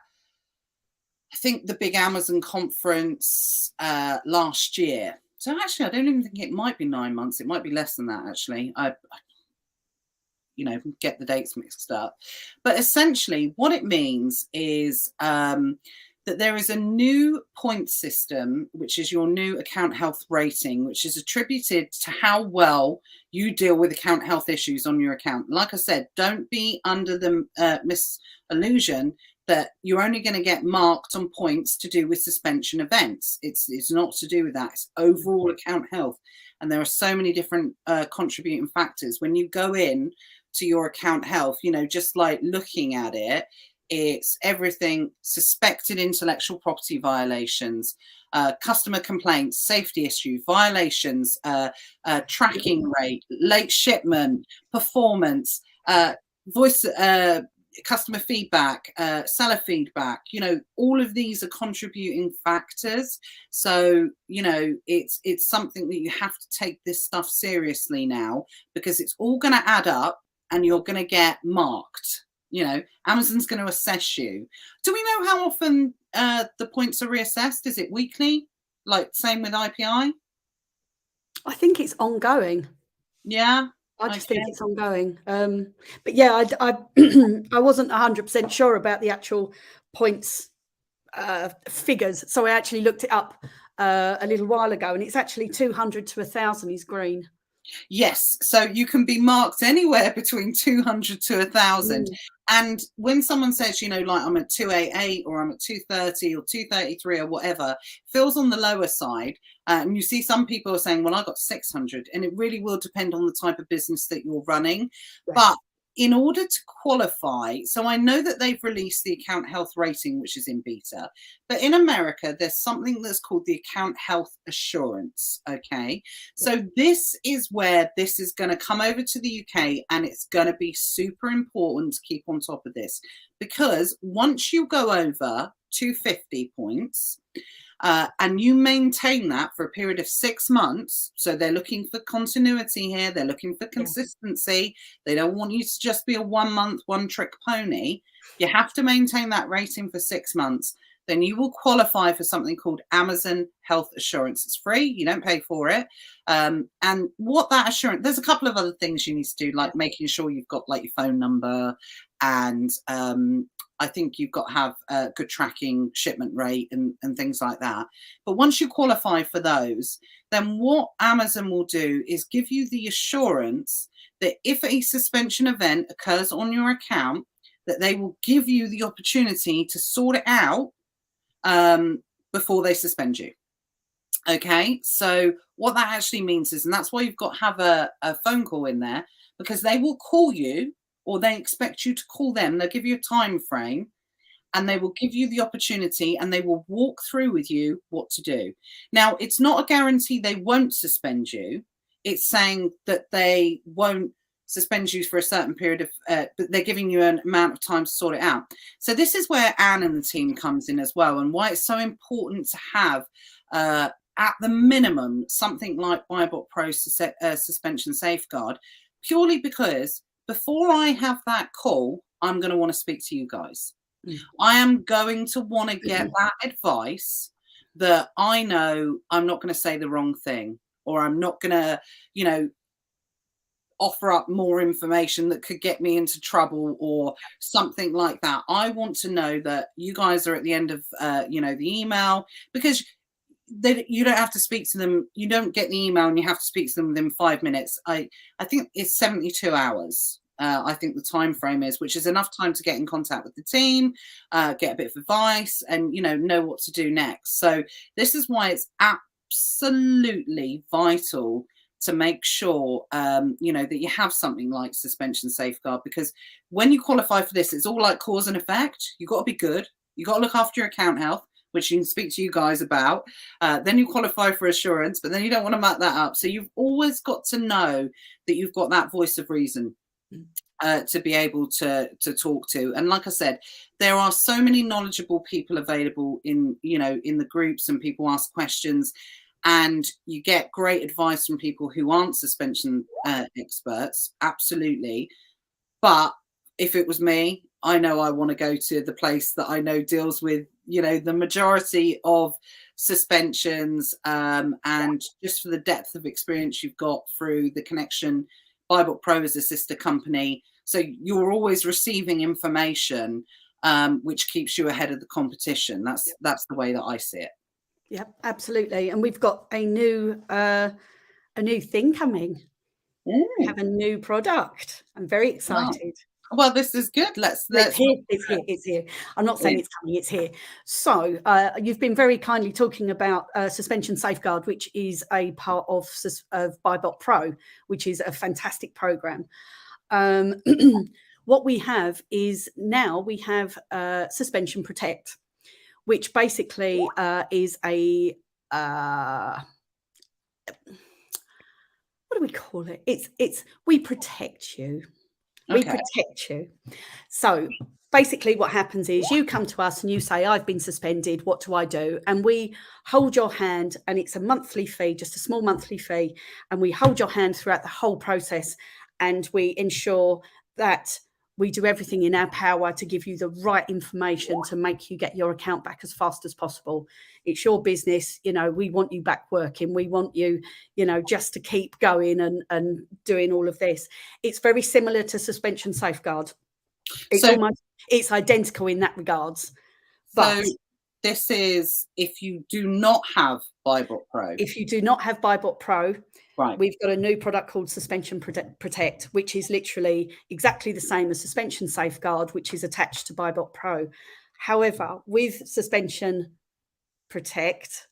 I think the big Amazon conference last year. So actually, I don't even think it might be 9 months. It might be less than that, actually. I get the dates mixed up. But essentially, what it means is that there is a new point system, which is your new account health rating, which is attributed to how well you deal with account health issues on your account. Like I said, don't be under the misillusion that you're only going to get marked on points to do with suspension events. It's not to do with that. It's overall account health. And there are so many different contributing factors. When you go in to your account health, just like looking at it, it's everything: suspected intellectual property violations, customer complaints, safety issues, violations, tracking rate, late shipment, performance, voice, customer feedback, seller feedback. All of these are contributing factors. So it's something that you have to take this stuff seriously now, because it's all going to add up and you're going to get marked. Amazon's going to assess you. Do we know how often the points are reassessed? Is it weekly, like same with IPI? I think it's ongoing. Yeah, I just think it's ongoing. But yeah, I wasn't 100% sure about the actual points figures, so I actually looked it up a little while ago, and it's actually 200 to 1,000 is green. Yes, so you can be marked anywhere between 200 to 1,000. And when someone says, like I'm at 288 or I'm at 230 or 233 or whatever, feels on the lower side. And you see some people are saying, well, I got 600, and it really will depend on the type of business that you're running. Yes. But in order to qualify, so I know that they've released the account health rating, which is in beta, but in America, there's something that's called the account health assurance. Okay. So this is where this is going to come over to the UK, and it's going to be super important to keep on top of this, because once you go over 250 points, and you maintain that for a period of 6 months. So they're looking for continuity here. They're looking for consistency. They don't want you to just be a 1 month, one trick pony. You have to maintain that rating for 6 months. Then you will qualify for something called Amazon Health Assurance. It's free. You don't pay for it. And what that assurance, there's a couple of other things you need to do, like making sure you've got like your phone number, and I think you've got to have good tracking, shipment rate, and things like that. But once you qualify for those, then what Amazon will do is give you the assurance that if a suspension event occurs on your account, that they will give you the opportunity to sort it out before they suspend you. Okay, so what that actually means is, and that's why you've got to have a phone call in there, because they will call you, or they expect you to call them. They'll give you a time frame, and they will give you the opportunity, and they will walk through with you what to do. Now, it's not a guarantee they won't suspend you. It's saying that they won't suspend you for a certain period of, but they're giving you an amount of time to sort it out. So this is where Anne and the team comes in as well, and why it's so important to have, at the minimum, something like Buybot Pro suspension safeguard, purely because before I have that call, I'm going to want to speak to you guys. I am going to want to get that advice that I know I'm not going to say the wrong thing, or I'm not going to, offer up more information that could get me into trouble or something like that. I want to know that you guys are at the end of, the email, because you don't have to speak to them. You don't get the email and you have to speak to them within 5 minutes. I think it's 72 hours. I think the time frame is, which is enough time to get in contact with the team, get a bit of advice, and know what to do next. So this is why it's absolutely vital to make sure that you have something like suspension safeguard, because when you qualify for this, it's all like cause and effect. You've got to be good. You've got to look after your account health, which you can speak to you guys about. Then you qualify for assurance, but then you don't want to muck that up. So you've always got to know that you've got that voice of reason to be able to talk to. And like I said, there are so many knowledgeable people available in the groups, and people ask questions, and you get great advice from people who aren't suspension experts. Absolutely. But if it was me, I know I want to go to the place that I know deals with, you know, the majority of suspensions, and just for the depth of experience you've got through the connection. Bible Pro is a sister company, so you're always receiving information, which keeps you ahead of the competition. That's the way that I see it. Yeah, absolutely. And we've got a new thing coming. We have a new product. I'm very excited. Well, this is good. Let's It's here. I'm not saying it's coming, it's here. So you've been very kindly talking about Suspension Safeguard, which is a part of Bibot Pro, which is a fantastic program. What we have is now we have Suspension Protect, which basically is a what do we call it? It's we protect you. We protect you. So basically what happens is you come to us and you say, I've been suspended. What do I do? And we hold your hand, and it's a monthly fee, just a small monthly fee. And we hold your hand throughout the whole process, and we ensure that we do everything in our power to give you the right information to make you get your account back as fast as possible. It's your business. You know, we want you back working. We want you, you know, just to keep going and doing all of this. It's very similar to Suspension Safeguard. It's identical in that regards. But so this is if you do not have Bibot Pro. If you do not have Bibot Pro, right, we've got a new product called Suspension Protect, which is literally exactly the same as Suspension Safeguard, which is attached to Bibot Pro. However, with Suspension Protect,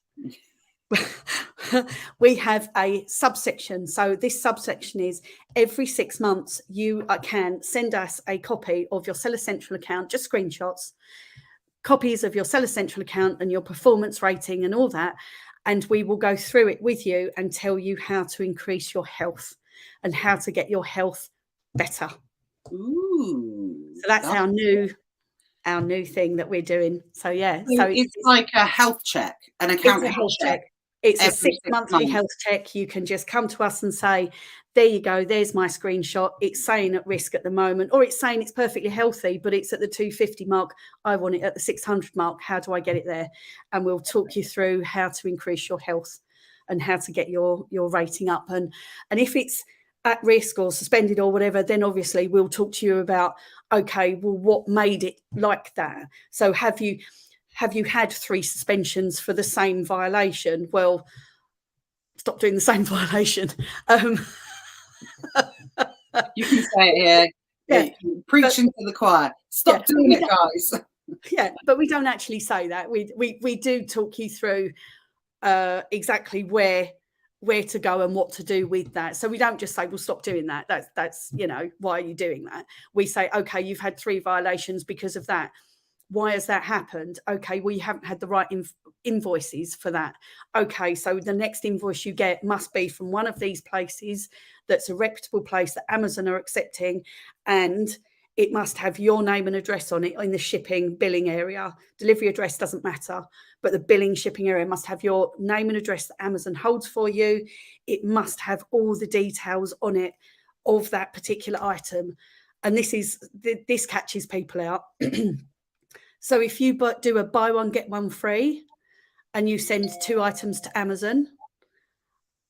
we have a subsection. So this subsection is every 6 months, you can send us a copy of your Seller Central account, just screenshots, copies of your Seller Central account and your performance rating and all that. And we will go through it with you and tell you how to increase your health and how to get your health better. Ooh, so that's our new thing that we're doing. So yeah, so it's like a health check, an account health check. It's a 6 monthly health check. You can just come to us and say, there you go, there's my screenshot. It's saying at risk at the moment, or it's saying it's perfectly healthy, but it's at the 250 mark. I want it at the 600 mark. How do I get it there? And we'll talk you through how to increase your health and how to get your rating up. And if it's at risk or suspended or whatever, then obviously we'll talk to you about, okay, well, what made it like that? So have you had 3 suspensions for the same violation? Well, stop doing the same violation. You can say it here. Preaching to the choir. Stop doing it, guys. Yeah, but we don't actually say that. We do talk you through exactly where to go and what to do with that. So we don't just say, well, stop doing that. That's you know, why are you doing that? We say, okay, you've had 3 violations because of that. Why has that happened? Okay, well, you haven't had the right invoices for that. Okay, so the next invoice you get must be from one of these places that's a reputable place that Amazon are accepting, and it must have your name and address on it in the shipping billing area. Delivery address doesn't matter, but the billing shipping area must have your name and address that Amazon holds for you. It must have all the details on it of that particular item. And this catches people out. So if you do a buy one, get one free, and you send 2 items to Amazon,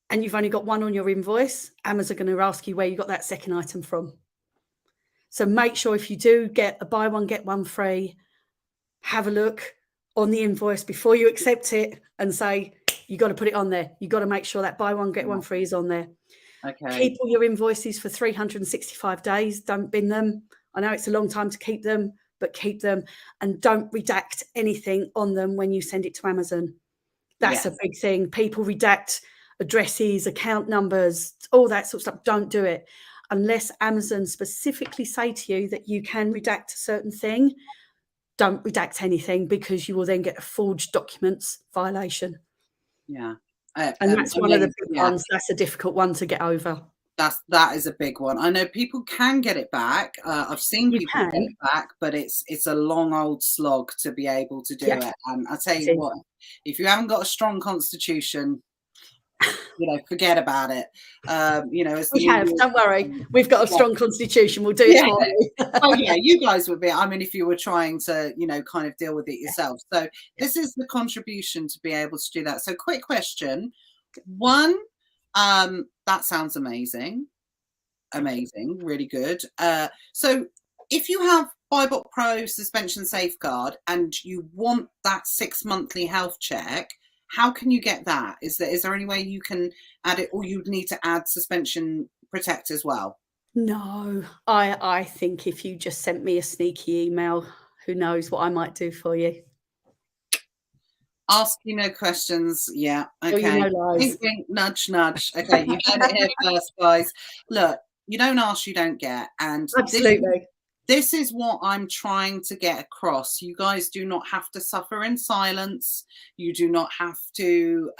and you've only got 1 on your invoice, Amazon are going to ask you where you got that second item from. So make sure if you do get a buy one, get one free, have a look on the invoice before you accept it and say, you got to put it on there. You got to make sure that buy one, get one free is on there. Okay. Keep all your invoices for 365 days. Don't bin them. I know it's a long time to keep them, but keep them, and don't redact anything on them when you send it to Amazon. That's a big thing. People redact addresses, account numbers, all that sort of stuff. Don't do it unless Amazon specifically say to you that you can redact a certain thing. Don't redact anything, because you will then get a forged documents violation. Yeah. And that's one of the big ones. That's a difficult one to get over. That is a big one. I know people can get it back. I've seen people get it back, but it's a long old slog to be able to do it. And I tell you what, if you haven't got a strong constitution, forget about it. As the We have, don't worry. We've got a strong constitution. We'll do it for you. Oh yeah, you guys would be. I mean, if you were trying to, kind of deal with it yourself. So this is the contribution to be able to do that. So quick question. One, that sounds amazing. Amazing, really good. So if you have BuyBot Pro Suspension Safeguard and you want that 6 monthly health check, how can you get that? Is there any way you can add it, or you'd need to add Suspension Protect as well? No, I think if you just sent me a sneaky email, who knows what I might do for you. Ask you no questions. Yeah. Okay. You know lies. Wink, wink, nudge, nudge. Okay, you heard it here first, guys. Look, you don't ask, you don't get. And absolutely. This is what I'm trying to get across. You guys do not have to suffer in silence. You do not have to,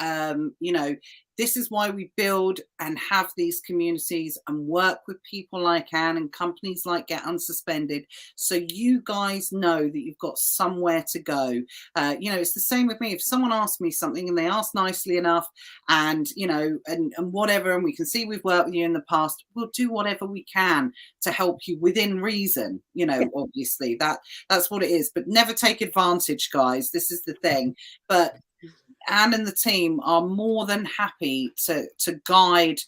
this is why we build and have these communities and work with people like Anne and companies like Get Unsuspended. So you guys know that you've got somewhere to go. It's the same with me. If someone asks me something and they ask nicely enough and whatever, and we can see we've worked with you in the past, we'll do whatever we can to help you within reason. Obviously that's what it is, but never take advantage, guys. This is the thing. But Anne and the team are more than happy to guide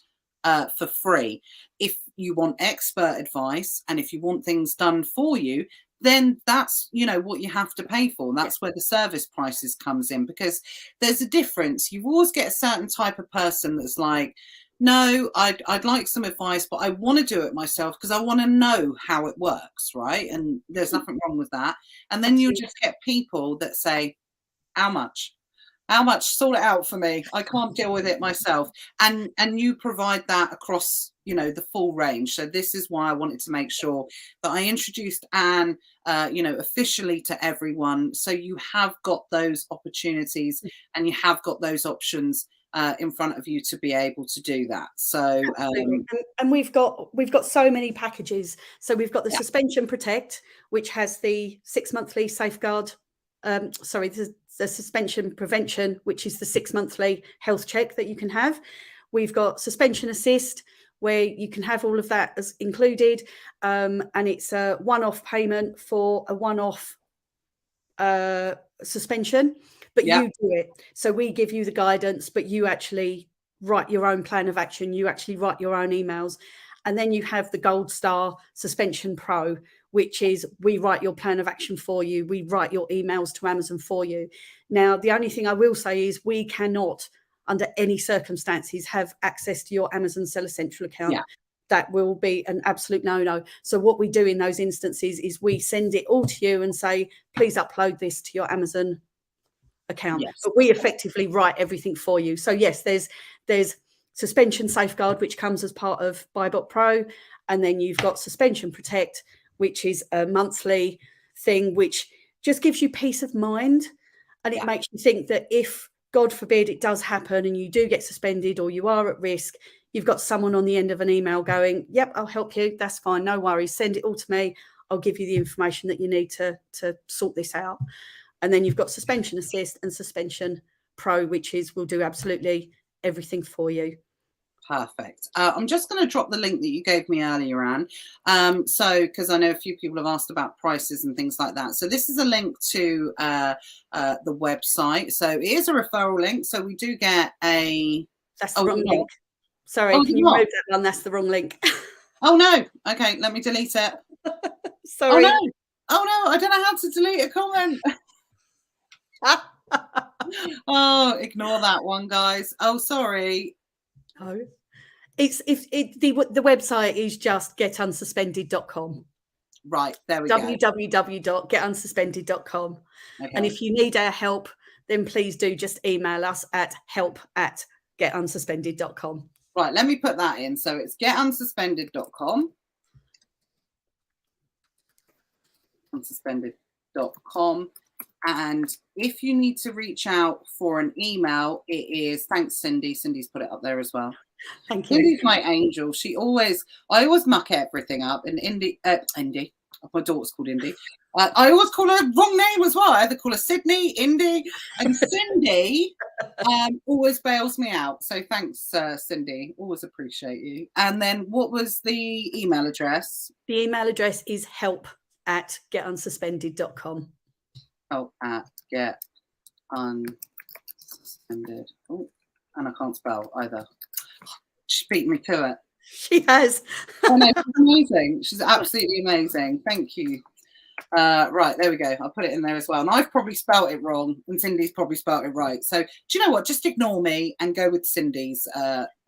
for free. If you want expert advice and if you want things done for you, then that's what you have to pay for. That's where the service prices comes in, because there's a difference. You always get a certain type of person that's like, no, I'd like some advice, but I want to do it myself because I want to know how it works, right? And there's nothing wrong with that. And then you just get people that say, how much? Sort it out for me. I can't deal with it myself. And you provide that across, the full range. So this is why I wanted to make sure that I introduced Anne, officially to everyone. So you have got those opportunities and you have got those options in front of you to be able to do that. So and we've got so many packages. So we've got the Suspension Protect, which has the 6 monthly safeguard. The suspension prevention, which is the 6 monthly health check that you can have. We've got Suspension Assist, where you can have all of that as included, and it's a one-off payment for a one-off suspension, but you do it. So we give you the guidance, but you actually write your own plan of action. You actually write your own emails. And then you have the Gold Star Suspension Pro, which is we write your plan of action for you. We write your emails to Amazon for you. Now, the only thing I will say is we cannot, under any circumstances, have access to your Amazon Seller Central account. Yeah. That will be an absolute no-no. So what we do in those instances is we send it all to you and say, please upload this to your Amazon account. Yes. But we effectively write everything for you. So yes, there's Suspension Safeguard, which comes as part of BuyBot Pro. And then you've got Suspension Protect, which is a monthly thing, which just gives you peace of mind. And it makes you think that if, God forbid, it does happen and you do get suspended or you are at risk, you've got someone on the end of an email going, yep, I'll help you. That's fine. No worries. Send it all to me. I'll give you the information that you need to sort this out. And then you've got Suspension Assist and Suspension Pro, which is will do absolutely everything for you. Perfect. I'm just going to drop the link that you gave me earlier, Anne. Because I know a few people have asked about prices and things like that. So this is a link to the website. So it is a referral link. So we do get a... That's the wrong link. Sorry, can you remove that one? That's the wrong link. Oh, no. Okay, let me delete it. Sorry. Oh, no, I don't know how to delete a comment. Oh, ignore that one, guys. Oh, sorry. No, the website is just getunsuspended.com. Right, there we go. www.getunsuspended.com. Okay. And if you need our help, then please do just email us at help@getunsuspended.com. Right, let me put that in. So it's getunsuspended.com. Unsuspended.com. And if you need to reach out for an email, it is, thanks, Cindy. Cindy's put it up there as well. Thank you. Cindy's my angel. I always muck everything up. And Indy, my daughter's called Indy. I always call her wrong name as well. I either call her Sydney, Indy, and Cindy always bails me out. So thanks, Cindy. Always appreciate you. And then what was the email address? The email address is help@getunsuspended.com. help@getunsuspended. Oh, and I can't spell either. She beat me to it. She has. Oh, no, she's amazing. She's absolutely amazing. Thank you. Right, there we go. I'll put it in there as well. And I've probably spelt it wrong, and Cindy's probably spelt it right. So do you know what? Just ignore me and go with Cindy's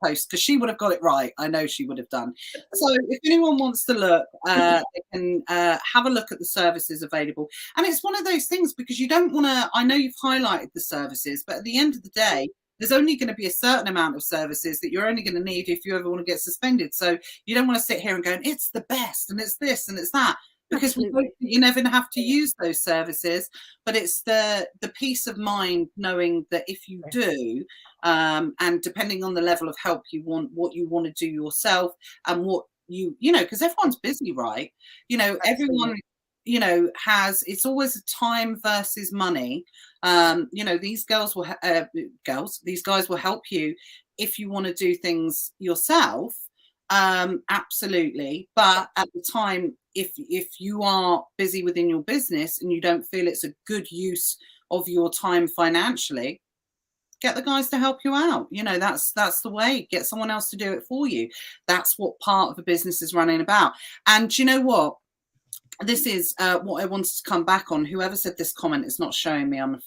post, because she would have got it right. I know she would have done. So if anyone wants to look, they can have a look at the services available. And it's one of those things, because you don't want to, I know you've highlighted the services, but at the end of the day, there's only going to be a certain amount of services that you're only going to need if you ever want to get suspended. So you don't want to sit here and go, it's the best, and it's this, and it's that. Because you never have to use those services, but it's the peace of mind knowing that if you do, and depending on the level of help you want, what you want to do yourself, and what you know, because everyone's busy, right? You know, everyone, you know, it's always a time versus money. You know, these guys will help you if you want to do things yourself. Absolutely, but at the time, if you are busy within your business and you don't feel it's a good use of your time financially, get the guys to help you out. You know, that's the way. Get someone else to do it for you. That's what part of a business is running about. And you know what? This is what I wanted to come back on. Whoever said this comment is not showing me, I'm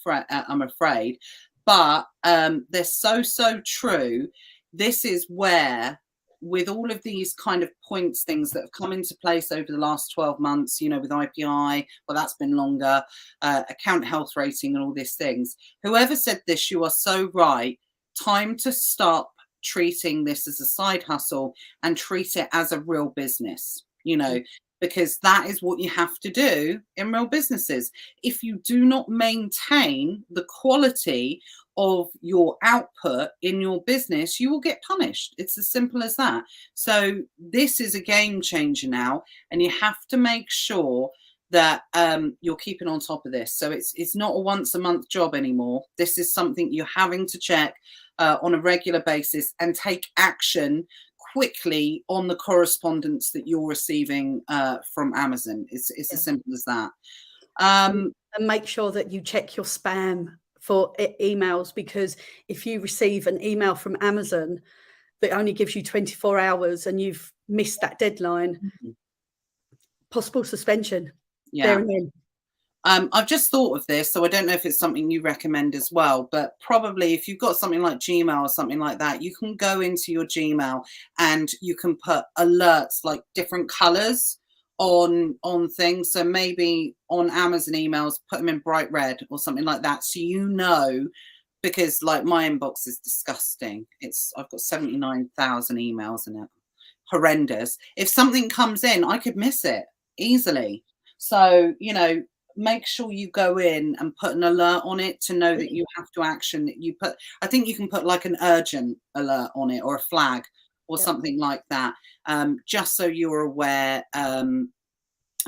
afraid, but they're so true. This is where, with all of these kind of points, things that have come into place over the last 12 months, you know, with IPI, well, that's been longer, account health rating and all these things. Whoever said this, you are so right. Time to stop treating this as a side hustle and treat it as a real business, you know, because that is what you have to do in real businesses. If you do not maintain the quality of your output in your business, you will get punished. It's as simple as that. So this is a game changer now, and you have to make sure that you're keeping on top of this. So it's not a once a month job anymore. This is something you're having to check on a regular basis and take action quickly on the correspondence that you're receiving from Amazon. It's as simple as that. And make sure that you check your spam for emails, because if you receive an email from Amazon that only gives you 24 hours and you've missed that deadline, possible suspension. Yeah. There and then. I've just thought of this, so I don't know if it's something you recommend as well, but probably if you've got something like Gmail or something like that, you can go into your Gmail and you can put alerts, like different colors on things. So maybe on Amazon emails, put them in bright red or something like that, so you know, because like my inbox is disgusting. I've got 79,000 emails in it. Horrendous. If something comes in, I could miss it easily. So, you know, make sure you go in and put an alert on it to know that you have to action. I think you can put like an urgent alert on it, or a flag or something like that, just so you're aware, and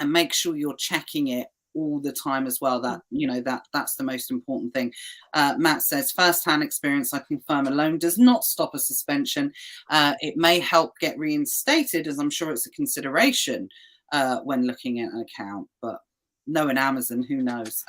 make sure you're checking it all the time as well. That, you know, that's the most important thing. Matt says, first-hand experience, I confirm, alone does not stop a suspension. It may help get reinstated, as I'm sure it's a consideration when looking at an account, but knowing Amazon, who knows?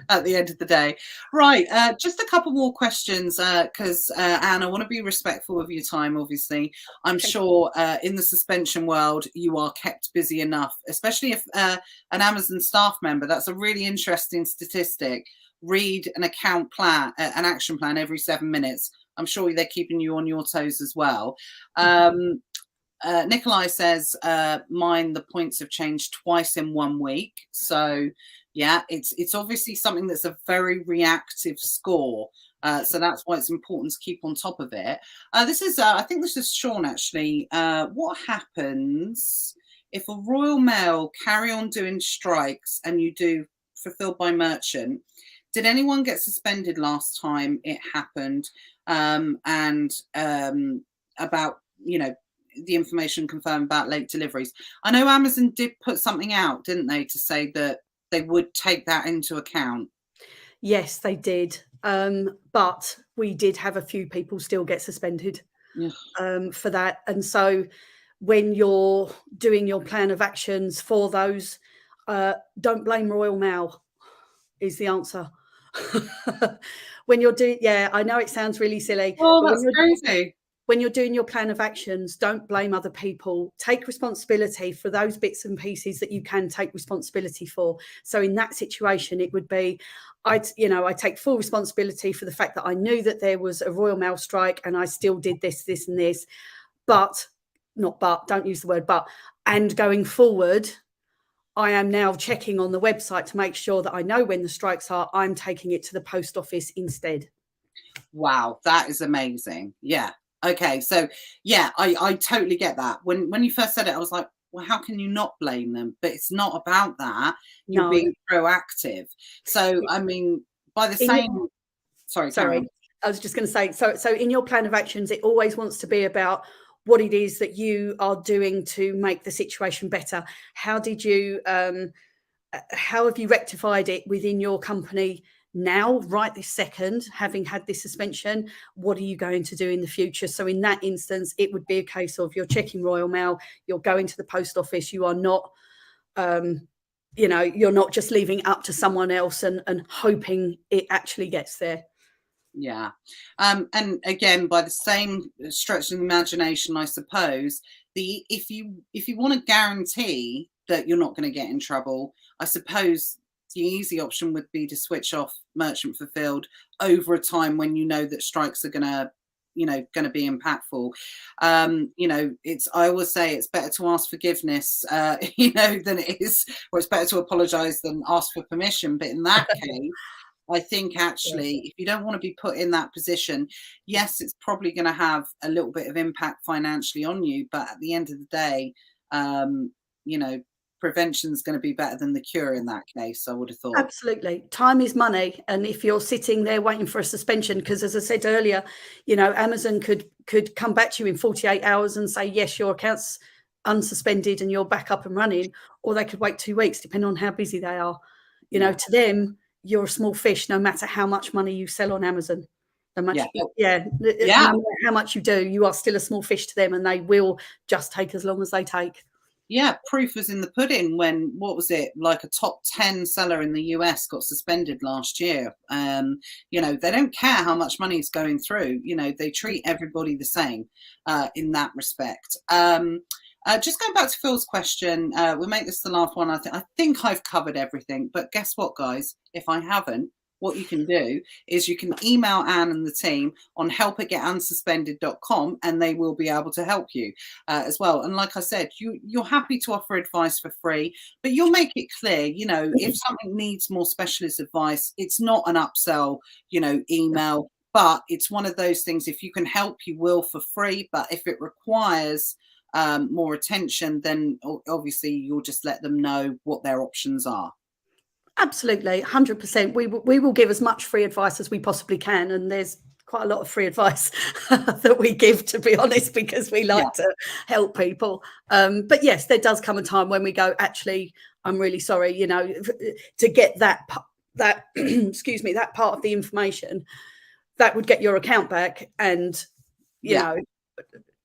At the end of the day. Right, just a couple more questions, because Anne, I want to be respectful of your time, obviously. I'm sure in the suspension world you are kept busy enough, especially if an Amazon staff member, that's a really interesting statistic, read an account plan, an action plan every 7 minutes. I'm sure they're keeping you on your toes as well. Nikolai says, mine, the points have changed twice in 1 week. So yeah, it's obviously something that's a very reactive score. So that's why it's important to keep on top of it. This is, I think this is Sean actually. What happens if a Royal Mail carry on doing strikes and you do fulfilled by merchant? Did anyone get suspended last time it happened? And about, you know, the information confirmed about late deliveries. I know Amazon did put something out, didn't they, to say that they would take that into account. Yes, they did. But we did have a few people still get suspended Yeah. for that. And so when you're doing your plan of actions for those, don't blame Royal Mail is the answer. When you're doing, yeah, I know it sounds really silly, Oh, but that's crazy. when you're doing your plan of actions, don't blame other people. Take responsibility for those bits and pieces that you can take responsibility for. So in that situation, it would be, I take full responsibility for the fact that I knew that there was a Royal Mail strike and I still did this, this, and this. Don't use the word but. And going forward, I am now checking on the website to make sure that I know when the strikes are. I'm taking it to the post office instead. Wow, that is amazing. Yeah. Okay. So yeah, I totally get that. When you first said it, I was like, well, how can you not blame them? But it's not about that. You're No. being proactive. So I mean, by the same sorry, carry on. I was just going to say, so in your plan of actions, it always wants to be about what it is that you are doing to make the situation better. How did you, how have you rectified it within your company now, right this second, having had this suspension? What are you going to do in the future? So in that instance, it would be a case of you're checking Royal Mail, you're going to the post office, you are not, you're not just leaving it up to someone else and hoping it actually gets there. Yeah. And again, by the same stretch of the imagination, I suppose, if you want to guarantee that you're not going to get in trouble, I suppose the easy option would be to switch off merchant fulfilled over a time when you know that strikes are going to be impactful. I always say it's better to ask forgiveness, than it is, or it's better to apologize than ask for permission. But in that case, I think actually, if you don't want to be put in that position, yes, it's probably going to have a little bit of impact financially on you. But at the end of the day, prevention is going to be better than the cure in that case, I would have thought. Absolutely. Time is money. And if you're sitting there waiting for a suspension, because as I said earlier, Amazon could come back to you in 48 hours and say, yes, your account's unsuspended and you're back up and running, or they could wait 2 weeks, depending on how busy they are. To them, you're a small fish, no matter how much money you sell on Amazon. No matter how much you do, you are still a small fish to them, and they will just take as long as they take. Yeah, proof was in the pudding when, what was it, like a top 10 seller in the US got suspended last year. They don't care how much money is going through. They treat everybody the same in that respect. Just going back to Phil's question, we'll make this the last one. I think I've covered everything, but guess what, guys? If I haven't, what you can do is you can email Anne and the team on help@getunsuspended.com, and they will be able to help you as well. And like I said, you're happy to offer advice for free, but you'll make it clear, if something needs more specialist advice, it's not an upsell, email, but it's one of those things, if you can help, you will for free. But if it requires more attention, then obviously you'll just let them know what their options are. Absolutely, 100%. We will give as much free advice as we possibly can, and there's quite a lot of free advice that we give, to be honest, because we like to help people. But yes, there does come a time when we go, actually, I'm really sorry, to get that excuse me, that part of the information that would get your account back. And we are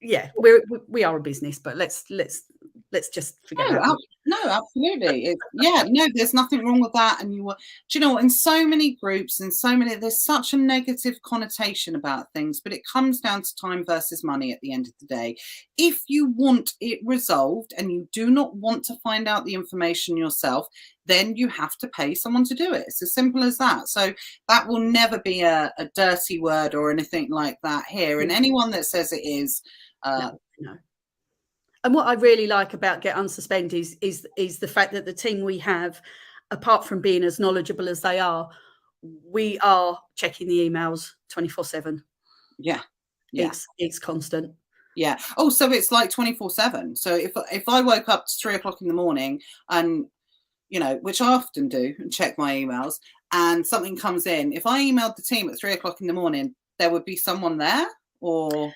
a business, but let's just forget that. No, absolutely. There's nothing wrong with that. And in so many groups and there's such a negative connotation about things, but it comes down to time versus money at the end of the day. If you want it resolved and you do not want to find out the information yourself, then you have to pay someone to do it. It's as simple as that. So that will never be a dirty word or anything like that here. And anyone that says it is, no. And what I really like about Get Unsuspended is the fact that the team we have, apart from being as knowledgeable as they are, we are checking the emails 24/7. Yeah. It's constant. Yeah. Oh, so it's like 24/7. So if I woke up to 3 o'clock in the morning and, which I often do, and check my emails, and something comes in, if I emailed the team at 3 o'clock in the morning, there would be someone there, or...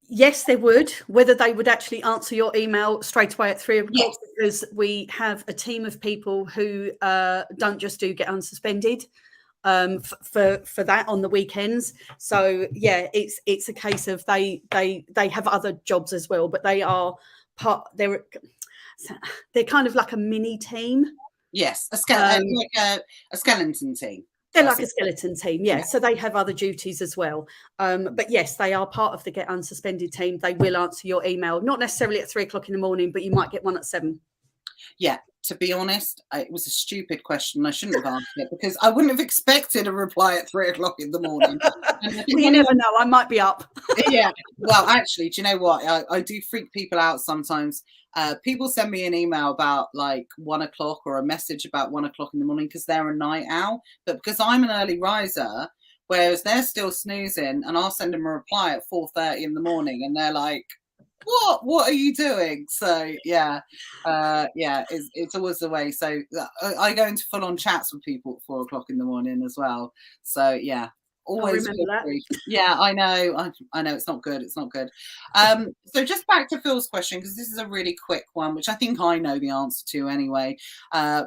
Yes, they would. Whether they would actually answer your email straight away at 3 o'clock, Yes. because we have a team of people who don't just do Get Unsuspended for that on the weekends. So yeah, it's a case of they have other jobs as well, but they are part. They're kind of like a mini team. Yes, Um, like a skeleton team. They're like a skeleton team, yeah. Yeah. So they have other duties as well. But yes, they are part of the Get Unsuspended team. They will answer your email, not necessarily at 3 o'clock in the morning, but you might get one at 7. Yeah, to be honest, it was a stupid question. I shouldn't have answered it because I wouldn't have expected a reply at 3 o'clock in the morning. And I Well, think you never know. I might be up. yeah. Well, actually, do you know what? I do freak people out sometimes. People send me an email about like 1 o'clock or a message about 1 o'clock in the morning because they're a night owl. But because I'm an early riser, whereas they're still snoozing, and I'll send them a reply at 4:30 in the morning, and they're like, what are you doing? So yeah, it's always the way. So I go into full on chats with people at 4 o'clock in the morning as well. So yeah, I always remember feel that. free. Yeah, I know, I know it's not good. It's not good. So just back to Phil's question, because this is a really quick one, which I think I know the answer to anyway,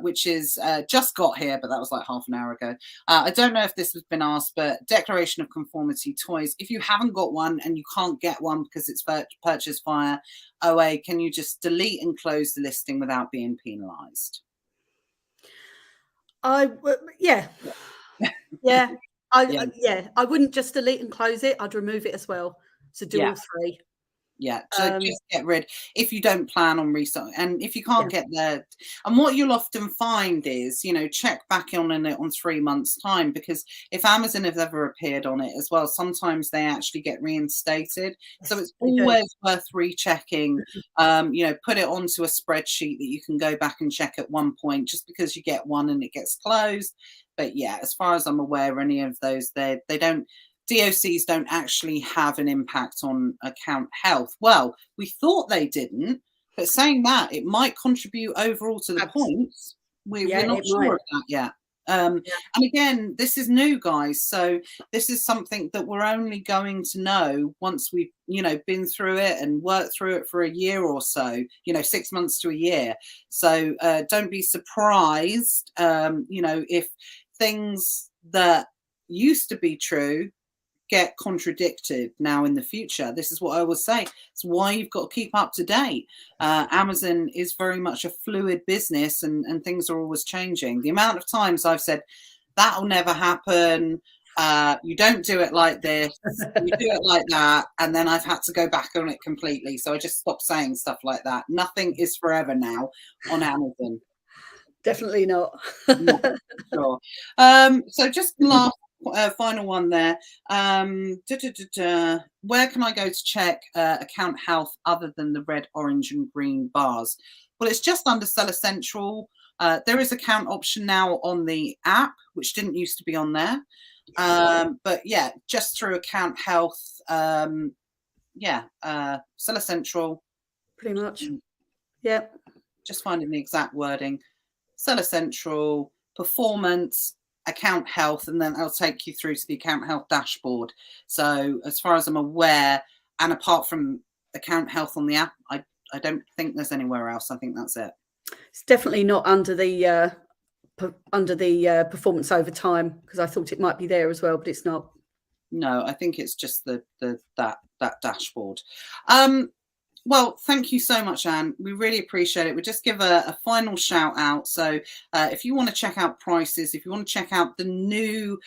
which is just got here, but that was like half an hour ago. I don't know if this has been asked, but declaration of conformity toys. If you haven't got one and you can't get one because it's purchased via OA, can you just delete and close the listing without being penalised? Yeah. Yeah. I wouldn't just delete and close it. I'd remove it as well. So do Yeah. all 3. Yeah, so just get rid if you don't plan on reselling, and if you can't Yeah. get there. And what you'll often find is, check back on it on 3 months' time, because if Amazon have ever appeared on it as well, sometimes they actually get reinstated. So Yes, it's they do. always worth rechecking. Put it onto a spreadsheet that you can go back and check at one point, just because you get one and it gets closed. But yeah, as far as I'm aware, any of those, they don't. DOCs don't actually have an impact on account health. Well, we thought they didn't, but saying that, it might contribute overall to the points. Yeah, We're not it might. sure of that yet. Yeah. And again, this is new, guys. So this is something that we're only going to know once we've, been through it and worked through it for a year or so, 6 months to a year. So don't be surprised, if things that used to be true get contradicted now in the future. This is what I always say. It's why you've got to keep up to date. Amazon is very much a fluid business, and things are always changing. The amount of times I've said, that'll never happen. You don't do it like this. You do it like that. And then I've had to go back on it completely. So I just stopped saying stuff like that. Nothing is forever now on Amazon. Definitely not. No, sure. So just last final one there. Where can I go to check account health other than the red, orange, and green bars? Well, it's just under Seller Central. There is account option now on the app, which didn't used to be on there. But yeah, just through account health. Seller Central. Pretty much. Yeah. Just finding the exact wording. Seller Central, performance, account health, and then I'll take you through to the account health dashboard. So as far as I'm aware, and apart from account health on the app, I don't think there's anywhere else. I think that's it. It's definitely not under the performance over time, because I thought it might be there as well, but it's not. No, I think it's just that dashboard. Well, thank you so much, Anne. We really appreciate it. We'll just give a final shout out. So if you want to check out prices, if you want to check out the new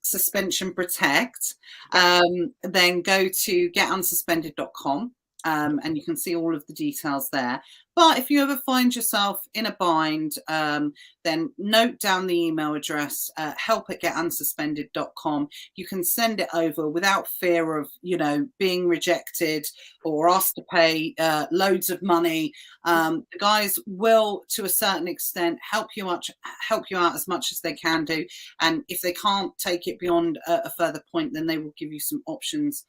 Suspension Protect, then go to getunsuspended.com. And you can see all of the details there. But if you ever find yourself in a bind, then note down the email address, help@getunsuspended.com. You can send it over without fear of, being rejected or asked to pay loads of money. The guys will, to a certain extent, help you out as much as they can do. And if they can't take it beyond a further point, then they will give you some options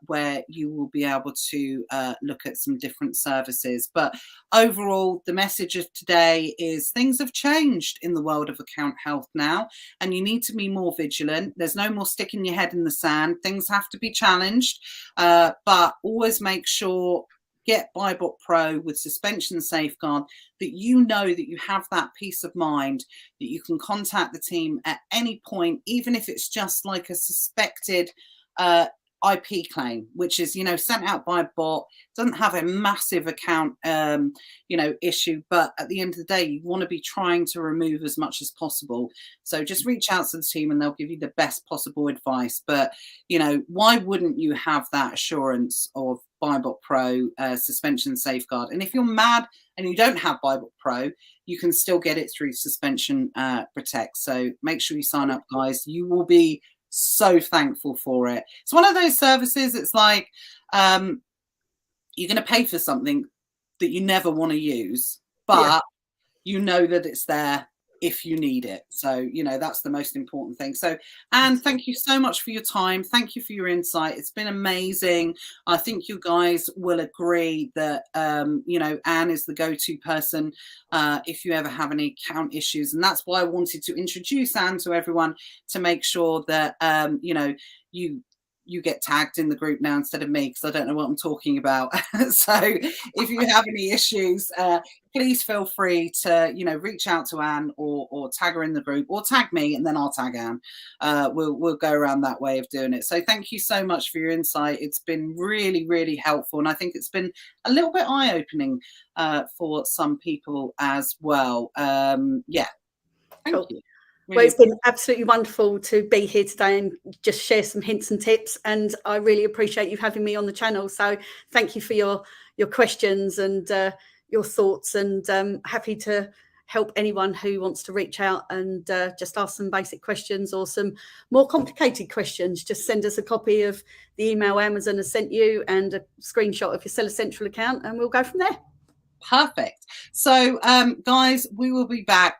where you will be able to look at some different services. But overall, the message of today is things have changed in the world of account health now, and you need to be more vigilant. There's no more sticking your head in the sand. Things have to be challenged, but always make sure, get Bybot Pro with suspension safeguard, that you know that you have that peace of mind, that you can contact the team at any point, even if it's just like a suspected IP claim, which is, sent out by a bot, doesn't have a massive account, issue. But at the end of the day, you want to be trying to remove as much as possible. So just reach out to the team and they'll give you the best possible advice. But, why wouldn't you have that assurance of Bybot Pro suspension safeguard? And if you're mad and you don't have Bybot Pro, you can still get it through Suspension Protect. So make sure you sign up, guys. You will be so thankful for it. It's one of those services, it's like you're going to pay for something that you never want to use, but you know that it's there if you need it. So, that's the most important thing. So, Anne, thank you so much for your time. Thank you for your insight. It's been amazing. I think you guys will agree that, Anne is the go-to person if you ever have any account issues. And that's why I wanted to introduce Anne to everyone, to make sure that, you get tagged in the group now instead of me, because I don't know what I'm talking about. So if you have any issues, please feel free to, reach out to Anne or tag her in the group, or tag me and then I'll tag Anne. We'll go around that way of doing it. So thank you so much for your insight. It's been really, really helpful. And I think it's been a little bit eye-opening for some people as well. Thank you. Well, it's been absolutely wonderful to be here today and just share some hints and tips. And I really appreciate you having me on the channel. So thank you for your questions and your thoughts, and happy to help anyone who wants to reach out and just ask some basic questions or some more complicated questions. Just send us a copy of the email Amazon has sent you and a screenshot of your Seller Central account, and we'll go from there. Perfect. So, guys, we will be back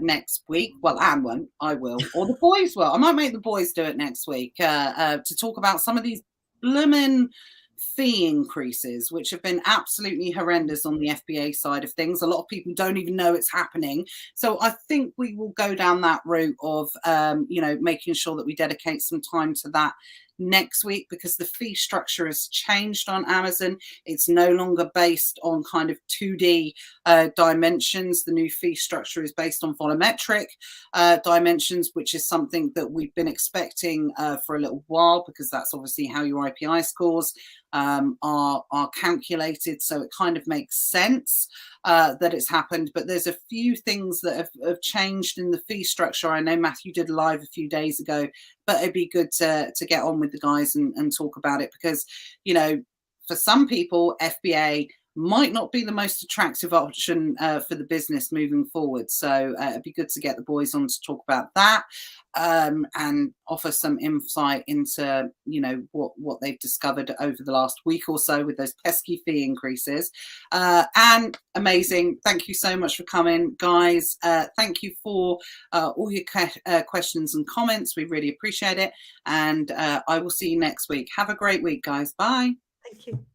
next week. Well, Anne won't. I will. Or the boys will. I might make the boys do it next week to talk about some of these blooming fee increases, which have been absolutely horrendous on the FBA side of things. A lot of people don't even know it's happening. So I think we will go down that route of, making sure that we dedicate some time to that next week, because the fee structure has changed on Amazon. It's no longer based on kind of 2D dimensions. The new fee structure is based on volumetric dimensions, which is something that we've been expecting for a little while, because that's obviously how your IPI scores are calculated. So it kind of makes sense that it's happened. But there's a few things that have changed in the fee structure. I know Matthew did a live a few days ago, but it'd be good to get on with the guys and talk about it, because, for some people, FBA might not be the most attractive option for the business moving forward. So it'd be good to get the boys on to talk about that and offer some insight into, what they've discovered over the last week or so with those pesky fee increases. And amazing. Thank you so much for coming, guys. Thank you for all your questions and comments. We really appreciate it. And I will see you next week. Have a great week, guys. Bye. Thank you.